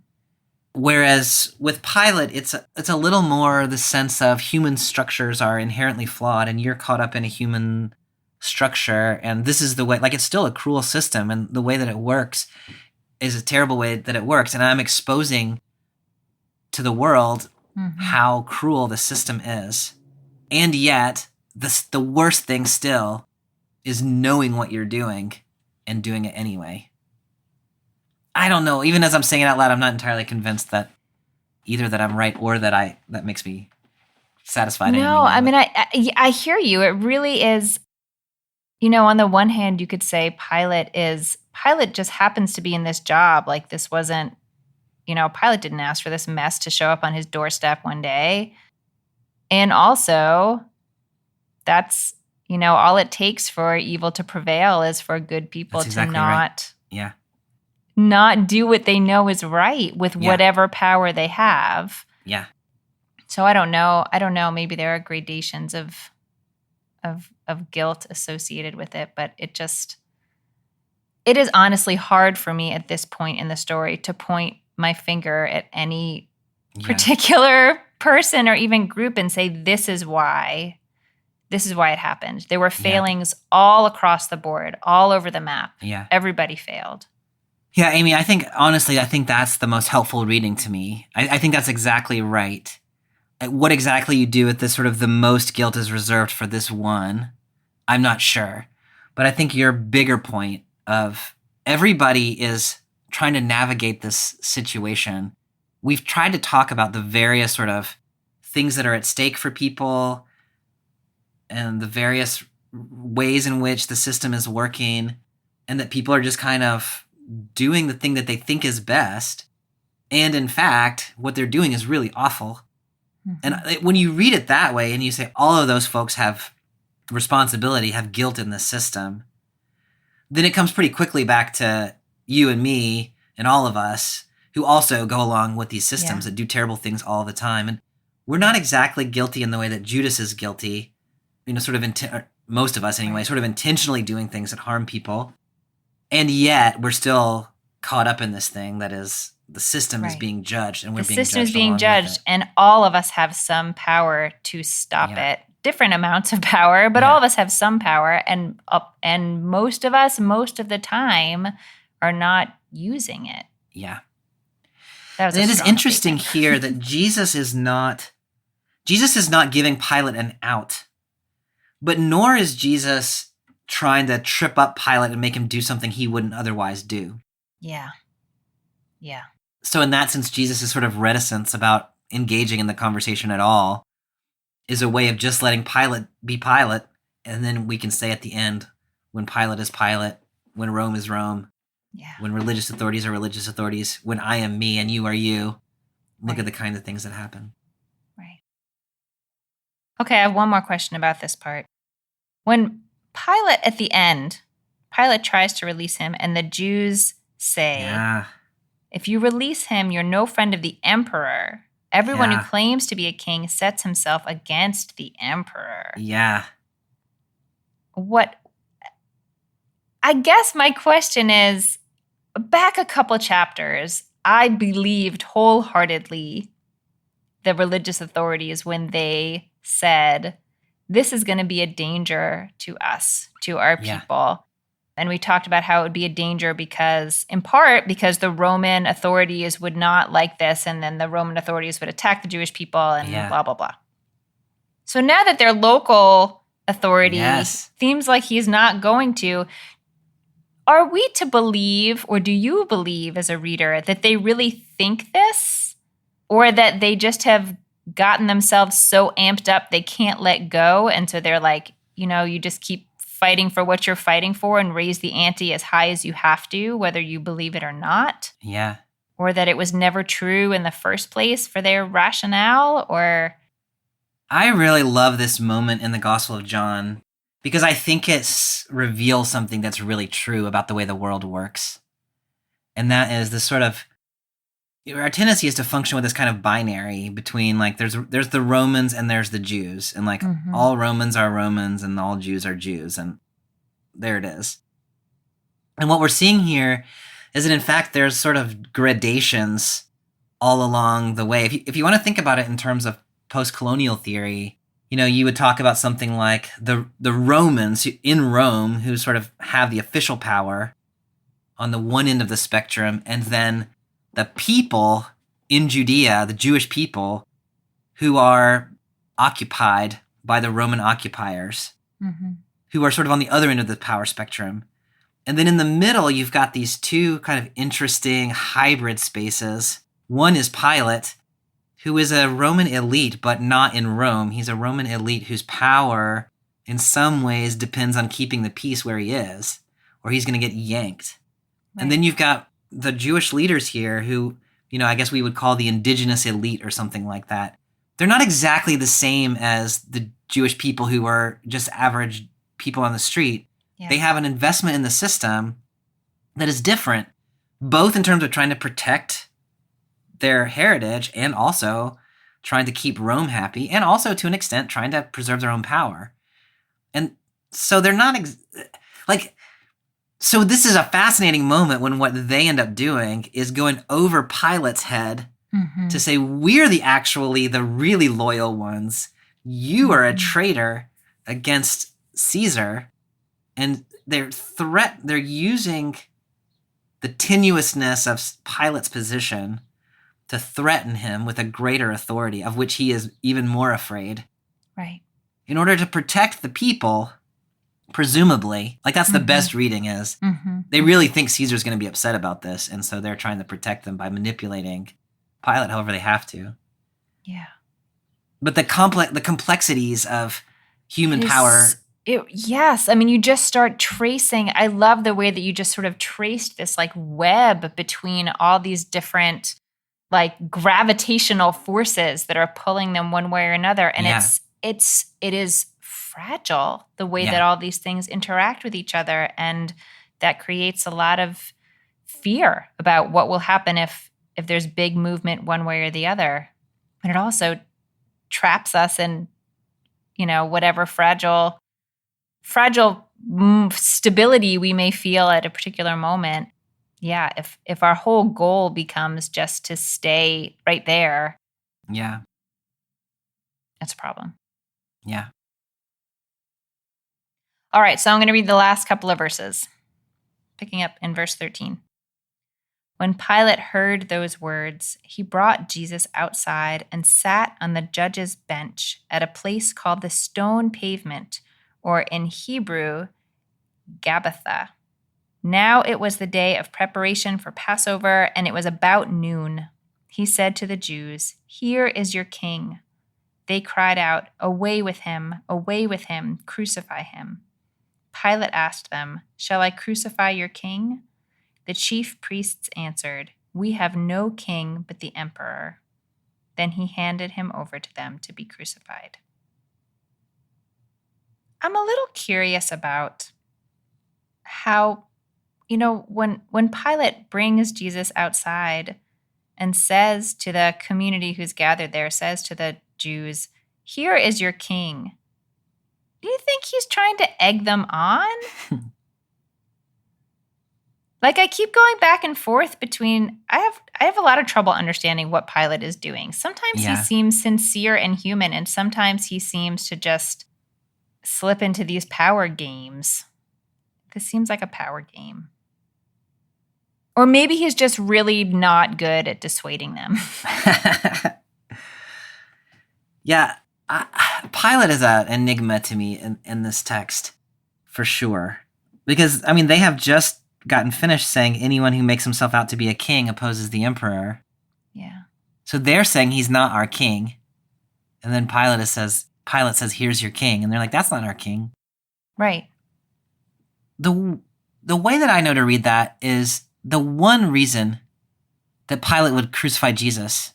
Whereas with Pilate, it's a little more the sense of human structures are inherently flawed, and you're caught up in a human structure, and this is the way, like, it's still a cruel system, and the way that it works is a terrible way that it works, and I'm exposing to the world how cruel the system is. And yet, the worst thing still is knowing what you're doing and doing it anyway. I don't know. Even as I'm saying it out loud, I'm not entirely convinced that either that I'm right or that makes me satisfied. No, I mean, I hear you. It really is. On the one hand, you could say Pilate just happens to be in this job. Like, this wasn't, Pilate didn't ask for this mess to show up on his doorstep one day. And also, that's, all it takes for evil to prevail is for good people to not do what they know is right with whatever power they have. Yeah. So I don't know. Maybe there are gradations of guilt associated with it, but it is honestly hard for me at this point in the story to point my finger at any particular person or even group and say, this is why it happened. There were failings all across the board, all over the map. Yeah. Everybody failed. Yeah, Amy, I think that's the most helpful reading to me. I think that's exactly right. What exactly you do with this sort of the most guilt is reserved for this one, I'm not sure. But I think your bigger point of everybody is trying to navigate this situation. We've tried to talk about the various sort of things that are at stake for people and the various ways in which the system is working, and that people are just kind of doing the thing that they think is best. And in fact, what they're doing is really awful. Mm-hmm. And when you read it that way and you say all of those folks have responsibility, have guilt in the system, then it comes pretty quickly back to you and me and all of us who also go along with these systems that do terrible things all the time. And we're not exactly guilty in the way that Judas is guilty, sort of most of us anyway, sort of intentionally doing things that harm people. And yet we're still caught up in this thing that is the system is being judged, and we're being judged. The system is being judged, and all of us have some power to stop it. Different amounts of power, but all of us have some power, and most of us, most of the time, are not using it. Yeah. It is interesting here that Jesus is not giving Pilate an out, but nor is Jesus trying to trip up Pilate and make him do something he wouldn't otherwise do. Yeah. Yeah. So in that sense, Jesus' sort of reticence about engaging in the conversation at all is a way of just letting Pilate be Pilate, and then we can say at the end, when Pilate is Pilate, when Rome is Rome, when religious authorities are religious authorities, when I am me and you are you, look at the kind of things that happen. Right. Okay, I have one more question about this part. When Pilate at the end, Pilate tries to release him, and the Jews say, if you release him, you're no friend of the emperor. Everyone who claims to be a king sets himself against the emperor. Yeah. What? I guess my question is, back a couple chapters, I believed wholeheartedly the religious authorities when they said, this is going to be a danger to us, to our people. And we talked about how it would be a danger because, in part, because the Roman authorities would not like this, and then the Roman authorities would attack the Jewish people and blah, blah, blah. So now that their local authority seems like he's not going to, are we to believe, or do you believe as a reader, that they really think this? Or that they just have gotten themselves so amped up they can't let go, and so they're like, you just keep fighting for what you're fighting for and raise the ante as high as you have to, whether you believe it or not? Yeah. Or that it was never true in the first place for their rationale? Or I really love this moment in the Gospel of John because I think it reveals something that's really true about the way the world works. And that is this sort of, our tendency is to function with this kind of binary between, like, there's the Romans and there's the Jews, and like all Romans are Romans and all Jews are Jews, and there it is. And what we're seeing here is that, in fact, there's sort of gradations all along the way. If you want to think about it in terms of post-colonial theory, you would talk about something like the Romans in Rome, who sort of have the official power on the one end of the spectrum, and then the people in Judea, the Jewish people, who are occupied by the Roman occupiers, who are sort of on the other end of the power spectrum. And then in the middle, you've got these two kind of interesting hybrid spaces. One is Pilate, who is a Roman elite, but not in Rome. He's a Roman elite whose power, in some ways, depends on keeping the peace where he is, or he's going to get yanked. Right. And then you've got the Jewish leaders here who, I guess we would call the indigenous elite or something like that. They're not exactly the same as the Jewish people who are just average people on the street. Yeah. They have an investment in the system that is different, both in terms of trying to protect their heritage and also trying to keep Rome happy, and also, to an extent, trying to preserve their own power. And so they're not so this is a fascinating moment when what they end up doing is going over Pilate's head to say, we're the really loyal ones. You are a traitor against Caesar. And they're using the tenuousness of Pilate's position to threaten him with a greater authority, of which he is even more afraid. Right. In order to protect the people, presumably, like that's the best reading is, they really think Caesar's going to be upset about this, and so they're trying to protect them by manipulating Pilate however they have to. Yeah. But the complexities of human power... Yes. I mean, you just start tracing. I love the way that you just sort of traced this like web between all these different like gravitational forces that are pulling them one way or another. And it is fragile the way that all these things interact with each other. And that creates a lot of fear about what will happen if there's big movement one way or the other. And it also traps us in, whatever fragile stability we may feel at a particular moment. Yeah, if our whole goal becomes just to stay right there, that's a problem. Yeah. All right, so I'm going to read the last couple of verses, picking up in verse 13. When Pilate heard those words, he brought Jesus outside and sat on the judge's bench at a place called the Stone Pavement, or in Hebrew, Gabbatha. Now it was the day of preparation for Passover, and it was about noon. He said to the Jews, "Here is your king." They cried out, away with him, crucify him." Pilate asked them, "Shall I crucify your king?" The chief priests answered, "We have no king but the emperor." Then he handed him over to them to be crucified. I'm a little curious about how, when Pilate brings Jesus outside and says to the community who's gathered there, says to the Jews, "Here is your king." Do you think he's trying to egg them on? Like, I keep going back and forth between, I have a lot of trouble understanding what Pilate is doing. Sometimes he seems sincere and human, and sometimes he seems to just slip into these power games. This seems like a power game. Or maybe he's just really not good at dissuading them. Yeah, Pilate is an enigma to me in this text, for sure. Because, I mean, they have just gotten finished saying anyone who makes himself out to be a king opposes the emperor. Yeah. So they're saying he's not our king. And then Pilate says, "Here's your king." And they're like, "That's not our king." Right. The way that I know to read that is the one reason that Pilate would crucify Jesus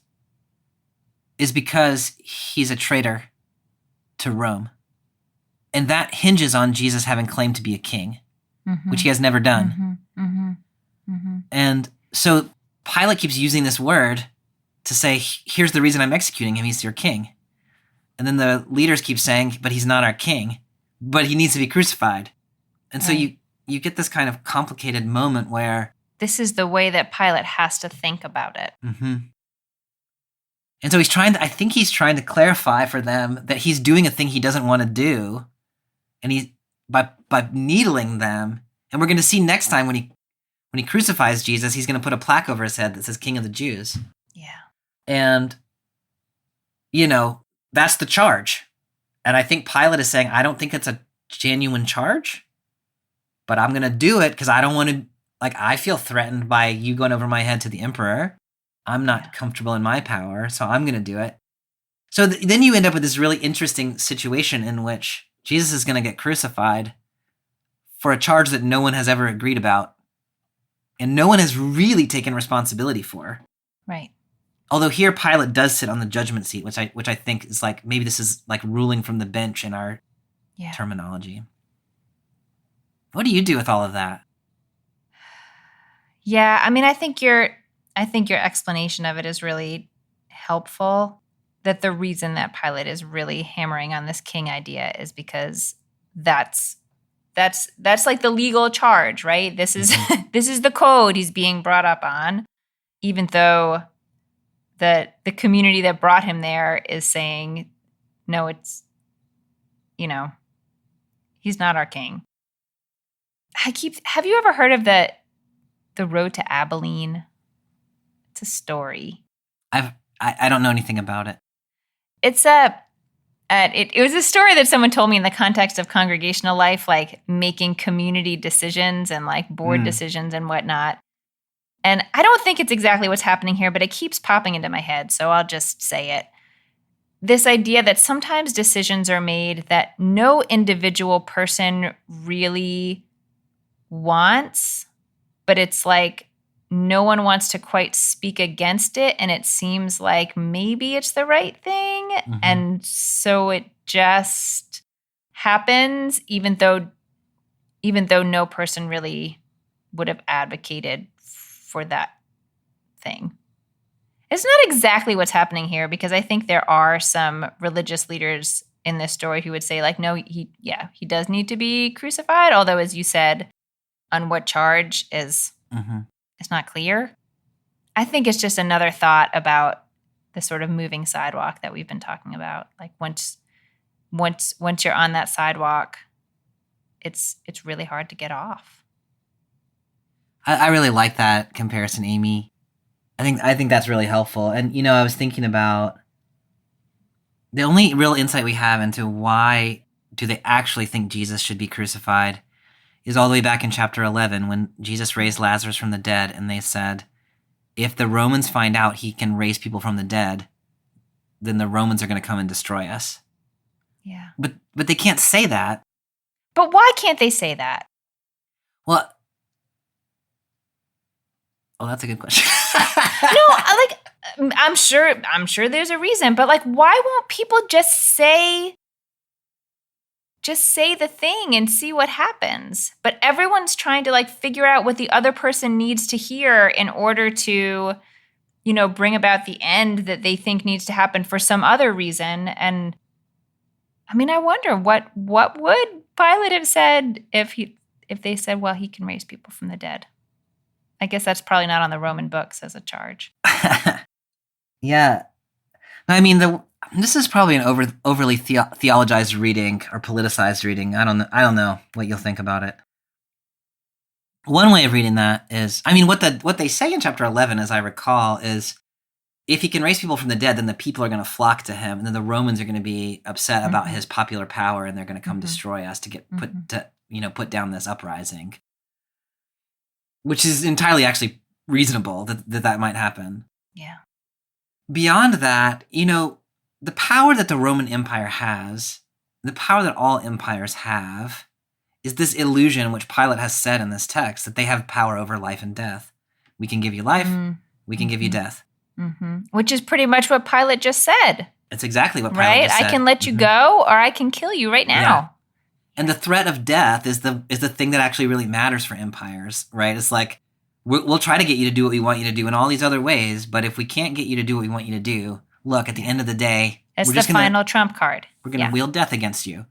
is because he's a traitor to Rome. And that hinges on Jesus having claimed to be a king, which he has never done. And so Pilate keeps using this word to say, "Here's the reason I'm executing him. He's your king." And then the leaders keep saying, "But he's not our king, but he needs to be crucified." And so you get this kind of complicated moment where this is the way that Pilate has to think about it. And so I think he's trying to clarify for them that he's doing a thing he doesn't want to do. And he's by needling them. And we're going to see next time when he crucifies Jesus, he's going to put a plaque over his head that says King of the Jews. Yeah. And, that's the charge. And I think Pilate is saying, I don't think it's a genuine charge, but I'm going to do it because I don't want to, I feel threatened by you going over my head to the emperor. I'm not comfortable in my power, so I'm going to do it. So then you end up with this really interesting situation in which Jesus is going to get crucified for a charge that no one has ever agreed about and no one has really taken responsibility for. Right. Although here Pilate does sit on the judgment seat, which I think is maybe this is ruling from the bench in our terminology. What do you do with all of that? Yeah, I mean, I think your explanation of it is really helpful. That the reason that Pilate is really hammering on this king idea is because that's like the legal charge, right? This is this is the code he's being brought up on, even though the community that brought him there is saying, no, it's, he's not our king. Have you ever heard of the Road to Abilene? It's a story. I don't know anything about it. It's it was a story that someone told me in the context of congregational life, like making community decisions and board decisions and whatnot. And I don't think it's exactly what's happening here, but it keeps popping into my head, so I'll just say it. This idea that sometimes decisions are made that no individual person really wants, but it's no one wants to quite speak against it, and it seems like maybe it's the right thing, and so it just happens, even though no person really would have advocated for that thing. It's not exactly what's happening here, because I think there are some religious leaders in this story who would say, no, he does need to be crucified, although, as you said, on what charge is it's not clear. I think it's just another thought about the sort of moving sidewalk that we've been talking about. Once you're on that sidewalk, it's really hard to get off. I really like that comparison, Amy. I think that's really helpful. And I was thinking about the only real insight we have into why do they actually think Jesus should be crucified is all the way back in chapter 11 when Jesus raised Lazarus from the dead, and they said, if the Romans find out he can raise people from the dead, then the Romans are going to come and destroy us. Yeah. But they can't say that. But why can't they say that? Well, that's a good question. No, I'm sure there's a reason, but why won't people just say just say the thing and see what happens. But everyone's trying to figure out what the other person needs to hear in order to, bring about the end that they think needs to happen for some other reason. And I mean, I wonder what would Pilate have said if they said, well, he can raise people from the dead. I guess that's probably not on the Roman books as a charge. Yeah. I mean, this is probably an overly theologized reading or politicized reading. I don't know what you'll think about it. One way of reading that is, I mean, what they say in chapter 11, as I recall, is if he can raise people from the dead, then the people are going to flock to him, and then the Romans are going to be upset about his popular power, and they're going to come destroy us to get put down this uprising, which is entirely actually reasonable that might happen. Yeah. Beyond that, the power that the Roman Empire has, the power that all empires have, is this illusion which Pilate has said in this text, that they have power over life and death. We can give you life, we can give you death. Which is pretty much what Pilate just said. It's exactly what Pilate just said. I can let you go, or I can kill you right now. Yeah. And the threat of death is the thing that actually really matters for empires, right? It's like, we'll try to get you to do what we want you to do in all these other ways, but if we can't get you to do what we want you to do, look, at the end of the day, it's the final trump card. We're going to wield death against you.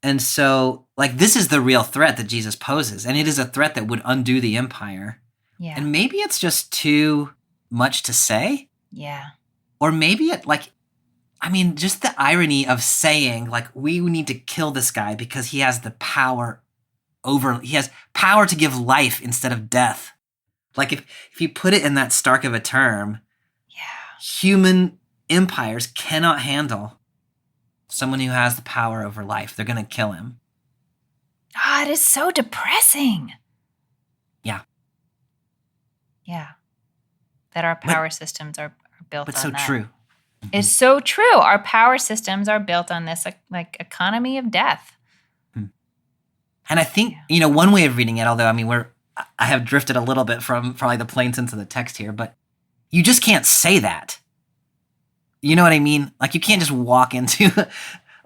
And so, this is the real threat that Jesus poses, and it is a threat that would undo the empire. Yeah. And maybe it's just too much to say. Yeah. Or maybe just the irony of saying, we need to kill this guy because he has the power he has power to give life instead of death. If you put it in that stark of a term, human empires cannot handle someone who has the power over life. They're going to kill him. Ah, it is so depressing. Yeah. Yeah. That our power systems are built on that. But so true. It's so true. Our power systems are built on this economy of death. And I think, one way of reading it, although, I have drifted a little bit from probably the plain sense of the text here, but you just can't say that. You know what I mean? You can't just walk into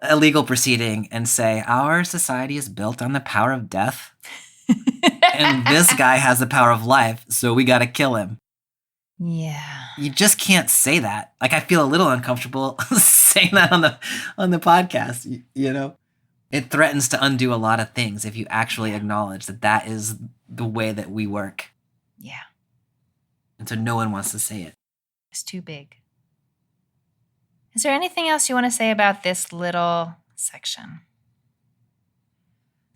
a legal proceeding and say, our society is built on the power of death, and this guy has the power of life, so we got to kill him. Yeah. You just can't say that. I feel a little uncomfortable saying that on the podcast, It threatens to undo a lot of things if you actually acknowledge that is the way that we work. Yeah. And so no one wants to say it. It's too big. Is there anything else you want to say about this little section?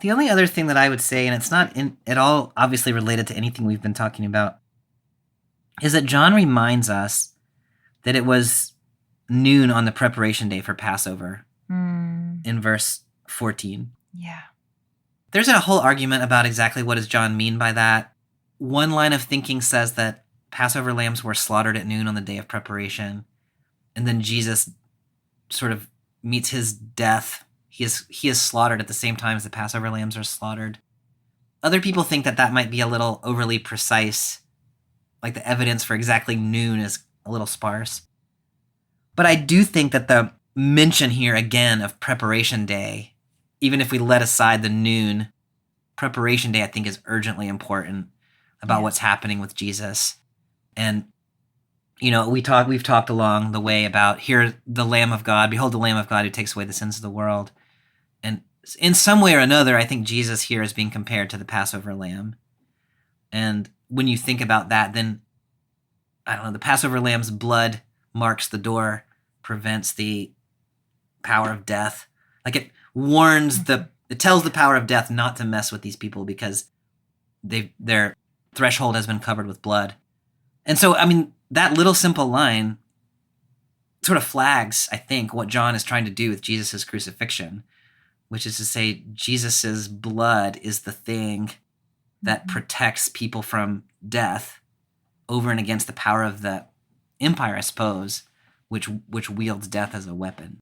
The only other thing that I would say, and it's not at all obviously related to anything we've been talking about, is that John reminds us that it was noon on the preparation day for Passover in verse 14. Yeah. There's a whole argument about exactly what does John mean by that. One line of thinking says that Passover lambs were slaughtered at noon on the day of preparation, and then Jesus sort of meets his death. He is slaughtered at the same time as the Passover lambs are slaughtered. Other people think that might be a little overly precise, the evidence for exactly noon is a little sparse. But I do think that the mention here again of preparation day, even if we let aside the noon, preparation day I think is urgently important about what's happening with Jesus. And we've talked along the way about, here the Lamb of God, behold the Lamb of God who takes away the sins of the world. And in some way or another, I think Jesus here is being compared to the Passover lamb. And when you think about that, then, I don't know, the Passover lamb's blood marks the door, prevents the power of death. It warns it tells the power of death not to mess with these people because their threshold has been covered with blood. And so, that little simple line sort of flags, I think, what John is trying to do with Jesus' crucifixion, which is to say Jesus' blood is the thing that protects people from death over and against the power of the empire, I suppose, which wields death as a weapon.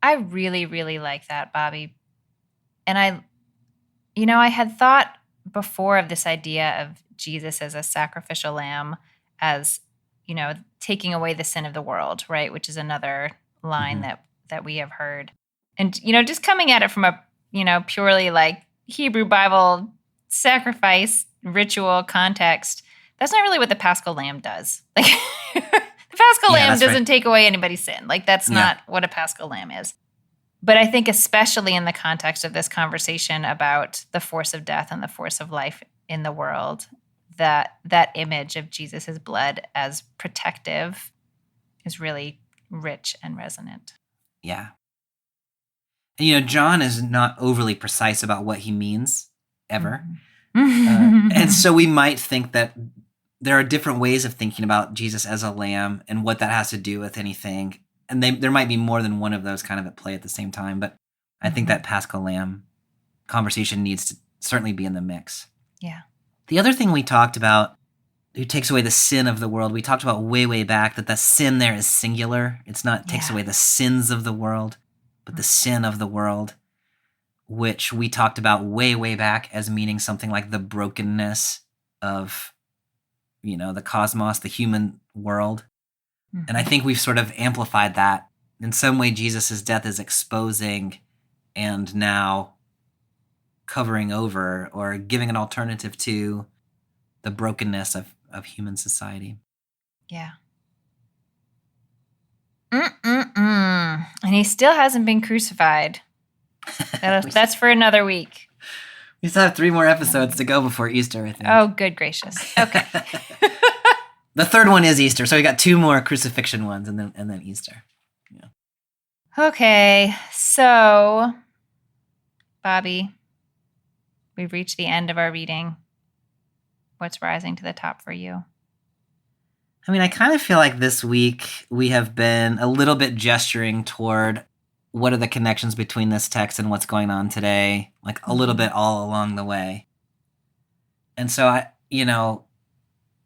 I really, really like that, Bobby. And I had thought before of this idea of Jesus as a sacrificial lamb, as, taking away the sin of the world, right? Which is another line that we have heard. And, just coming at it from a purely like Hebrew Bible sacrifice ritual context, that's not really what the Paschal Lamb does. Like the Paschal Lamb doesn't take away anybody's sin. Like that's not what a Paschal Lamb is. But I think especially in the context of this conversation about the force of death and the force of life in the world, that image of Jesus' blood as protective is really rich and resonant. Yeah. And, John is not overly precise about what he means, ever. And so we might think that there are different ways of thinking about Jesus as a lamb and what that has to do with anything. And there might be more than one of those kind of at play at the same time. But I think that Paschal Lamb conversation needs to certainly be in the mix. Yeah. The other thing we talked about, who takes away the sin of the world, we talked about way back that the sin there is singular. It's not takes away the sins of the world, but the sin of the world, which we talked about way back as meaning something like the brokenness of, the cosmos, the human world. And I think we've sort of amplified that. In some way, Jesus' death is exposing and now covering over or giving an alternative to the brokenness of human society. Yeah. And he still hasn't been crucified. That's for another week. We still have 3 more episodes to go before Easter, I think. Oh, good gracious. Okay. The third one is Easter, so we got 2 more crucifixion ones, and then Easter. Yeah. Okay, so Bobby, we've reached the end of our reading. What's rising to the top for you? I mean, I kind of feel like this week we have been a little bit gesturing toward what are the connections between this text and what's going on today, like a little bit all along the way. And so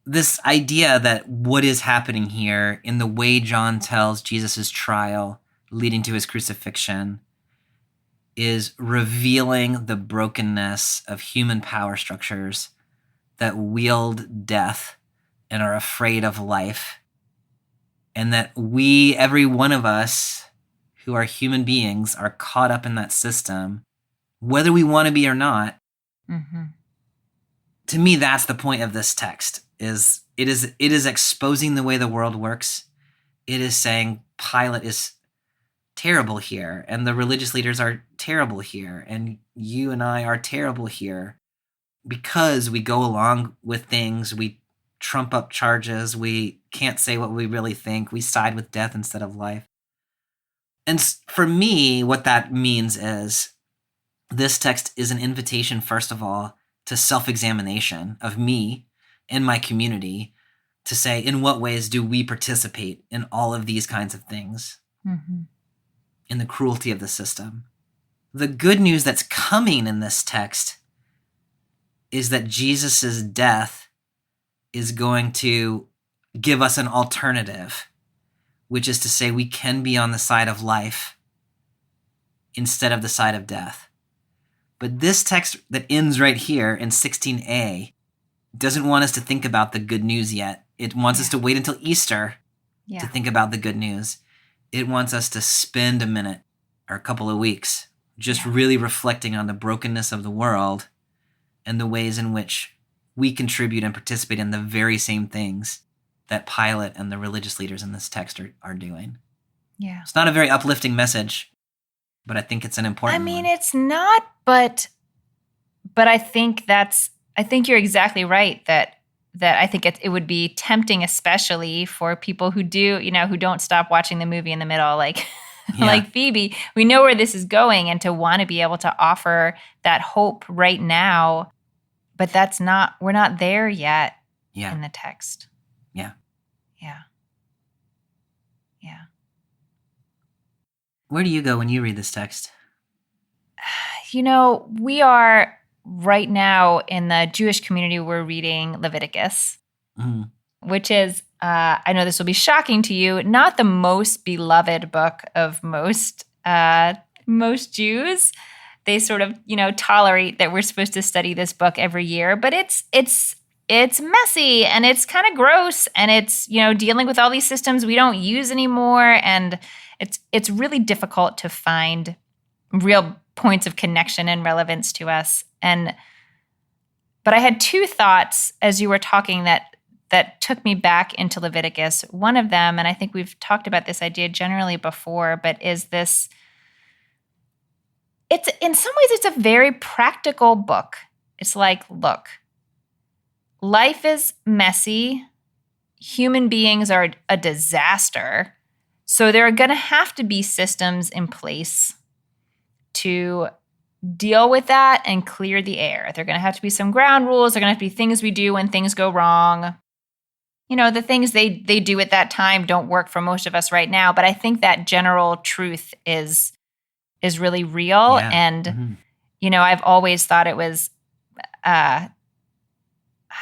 this idea that what is happening here in the way John tells Jesus' trial leading to his crucifixion is revealing the brokenness of human power structures that wield death and are afraid of life. And that we, every one of us who are human beings, are caught up in that system, whether we want to be or not. To me, that's the point of this text. It is exposing the way the world works. It is saying Pilate is terrible here, and the religious leaders are terrible here, and you and I are terrible here because we go along with things, we trump up charges, we can't say what we really think, we side with death instead of life. And for me, what that means is this text is an invitation, first of all, to self-examination of me and my community, to say, in what ways do we participate in all of these kinds of things, in the cruelty of the system? The good news that's coming in this text is that Jesus' death is going to give us an alternative, which is to say we can be on the side of life instead of the side of death. But this text that ends right here in 16a doesn't want us to think about the good news yet. It wants us to wait until Easter to think about the good news. It wants us to spend a minute or a couple of weeks just really reflecting on the brokenness of the world and the ways in which we contribute and participate in the very same things that Pilate and the religious leaders in this text are doing. Yeah. It's not a very uplifting message, but I think it's an important one. It's not, but I think you're exactly right that I think it would be tempting, especially for people who who don't stop watching the movie in the middle, like Phoebe. We know where this is going, and to want to be able to offer that hope right now, but we're not there yet in the text. Yeah. Where do you go when you read this text? We are right now in the Jewish community, we're reading Leviticus, which is, I know this will be shocking to you, not the most beloved book of most Jews. They sort of, tolerate that we're supposed to study this book every year, but it's messy and it's kind of gross, and it's, dealing with all these systems we don't use anymore, and it's really difficult to find real points of connection and relevance to us. But I had two thoughts as you were talking that took me back into Leviticus. One of them, and I think we've talked about this idea generally before, but is this, it's in some ways, it's a very practical book. It's like, look, life is messy. Human beings are a disaster. So there are going to have to be systems in place to deal with that and clear the air. There are going to have to be some ground rules. There are going to have to be things we do when things go wrong. You know, the things they do at that time don't work for most of us right now. But I think that general truth is really real. Yeah. And, you know, I've always thought it was, I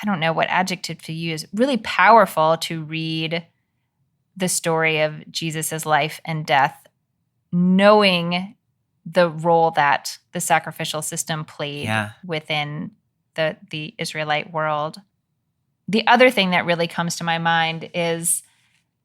don't know what adjective to use, really powerful to read the story of Jesus's life and death, knowing the role that the sacrificial system played within the Israelite world. The other thing that really comes to my mind is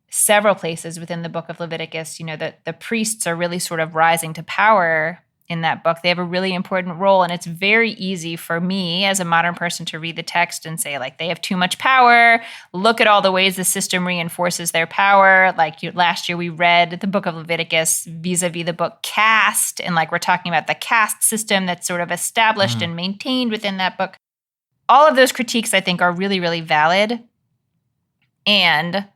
several places within the book of Leviticus, you know, that the priests are really sort of rising to power in that book. They have a really important role, and it's very easy for me as a modern person to read the text and say, like, they have too much power. Look at all the ways the system reinforces their power. Like last year we read the book of Leviticus vis-a-vis the book Caste, and like we're talking about the caste system that's sort of established and maintained within that book. All of those critiques, I think, are really, really valid. And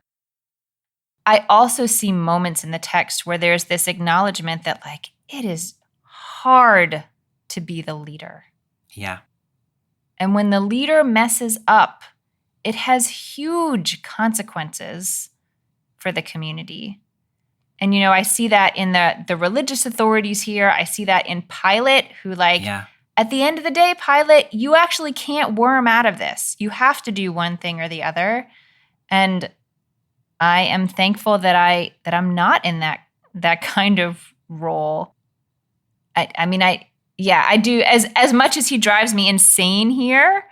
I also see moments in the text where there's this acknowledgement that, like, it is hard to be the leader. Yeah. And when the leader messes up, it has huge consequences for the community. And, you know, I see that in the religious authorities here. I see that in Pilate, who, like, at the end of the day, Pilate, you actually can't worm out of this. You have to do one thing or the other. And I am thankful that I'm not in that kind of role. I do. As much as he drives me insane here,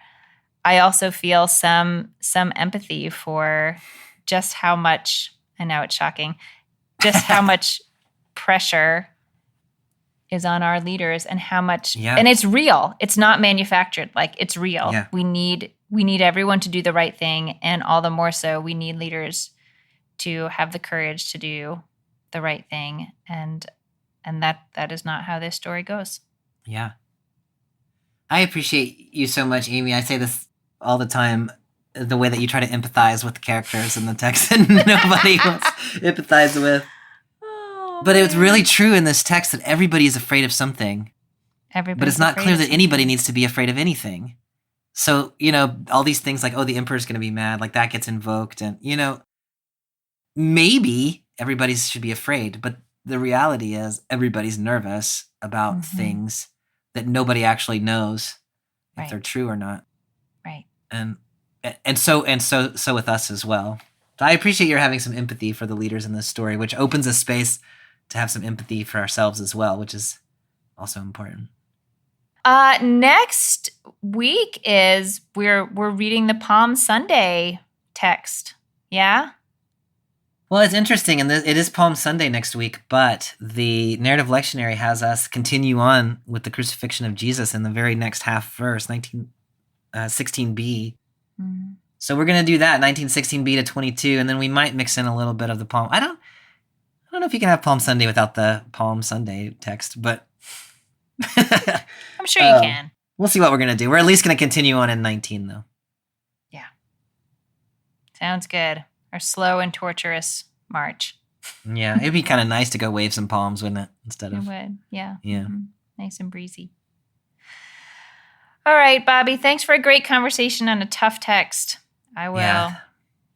I also feel some empathy for just how much, I know it's shocking, just how much pressure is on our leaders and how much, and it's real. It's not manufactured. Like, it's real. Yeah. We need everyone to do the right thing. And all the more so, we need leaders to have the courage to do the right thing. And that is not how this story goes. Yeah. I appreciate you so much, Amy. I say this all the time, the way that you try to empathize with the characters in the text that nobody wants to empathize with. But it's really true in this text that everybody is afraid of something. But it's not clear that anybody needs to be afraid of anything. So, you know, all these things like, oh, the emperor's going to be mad, like that gets invoked. And, you know, maybe everybody should be afraid, but the reality is everybody's nervous about things that nobody actually knows if they're true or not. Right. And so with us as well. So I appreciate your having some empathy for the leaders in this story, which opens a space to have some empathy for ourselves as well, which is also important. Next week is we're reading the Palm Sunday text. Yeah? Well, it's interesting, and it is Palm Sunday next week, but the narrative lectionary has us continue on with the crucifixion of Jesus in the very next half verse, 16b. So we're going to do that, 1916b to 22, and then we might mix in a little bit of the Palm. I don't know if you can have Palm Sunday without the Palm Sunday text, but I'm sure you can. We'll see what we're going to do. We're at least going to continue on in 19, though. Yeah. Sounds good. Our slow and torturous march. Yeah, it'd be kind of nice to go wave some palms, wouldn't it? Instead of... It would, yeah. Yeah. Nice and breezy. All right, Bobby, thanks for a great conversation on a tough text. I will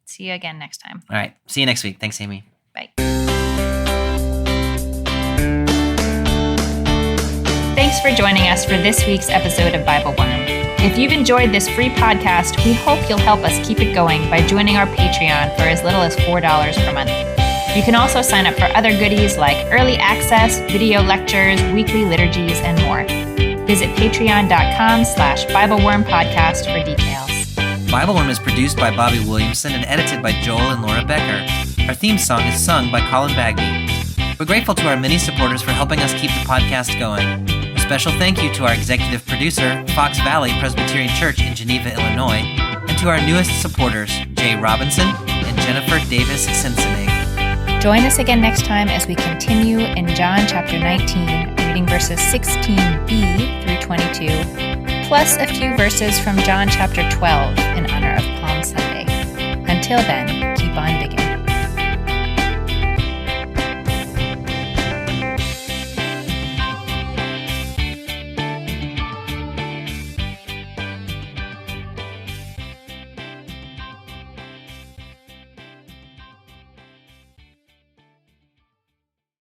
see you again next time. All right, see you next week. Thanks, Amy. Bye. Thanks for joining us for this week's episode of BibleWorm. If you've enjoyed this free podcast, we hope you'll help us keep it going by joining our Patreon for as little as $4 per month. You can also sign up for other goodies like early access, video lectures, weekly liturgies, and more. Visit patreon.com/BibleWorm podcast for details. BibleWorm is produced by Bobby Williamson and edited by Joel and Laura Becker. Our theme song is sung by Colin Bagby. We're grateful to our many supporters for helping us keep the podcast going, special thank you to our executive producer, Fox Valley Presbyterian Church in Geneva, Illinois, and to our newest supporters, Jay Robinson and Jennifer Davis Sensenig. Join us again next time as we continue in John chapter 19, reading verses 16b through 22, plus a few verses from John chapter 12 in honor of Palm Sunday. Until then, keep on digging.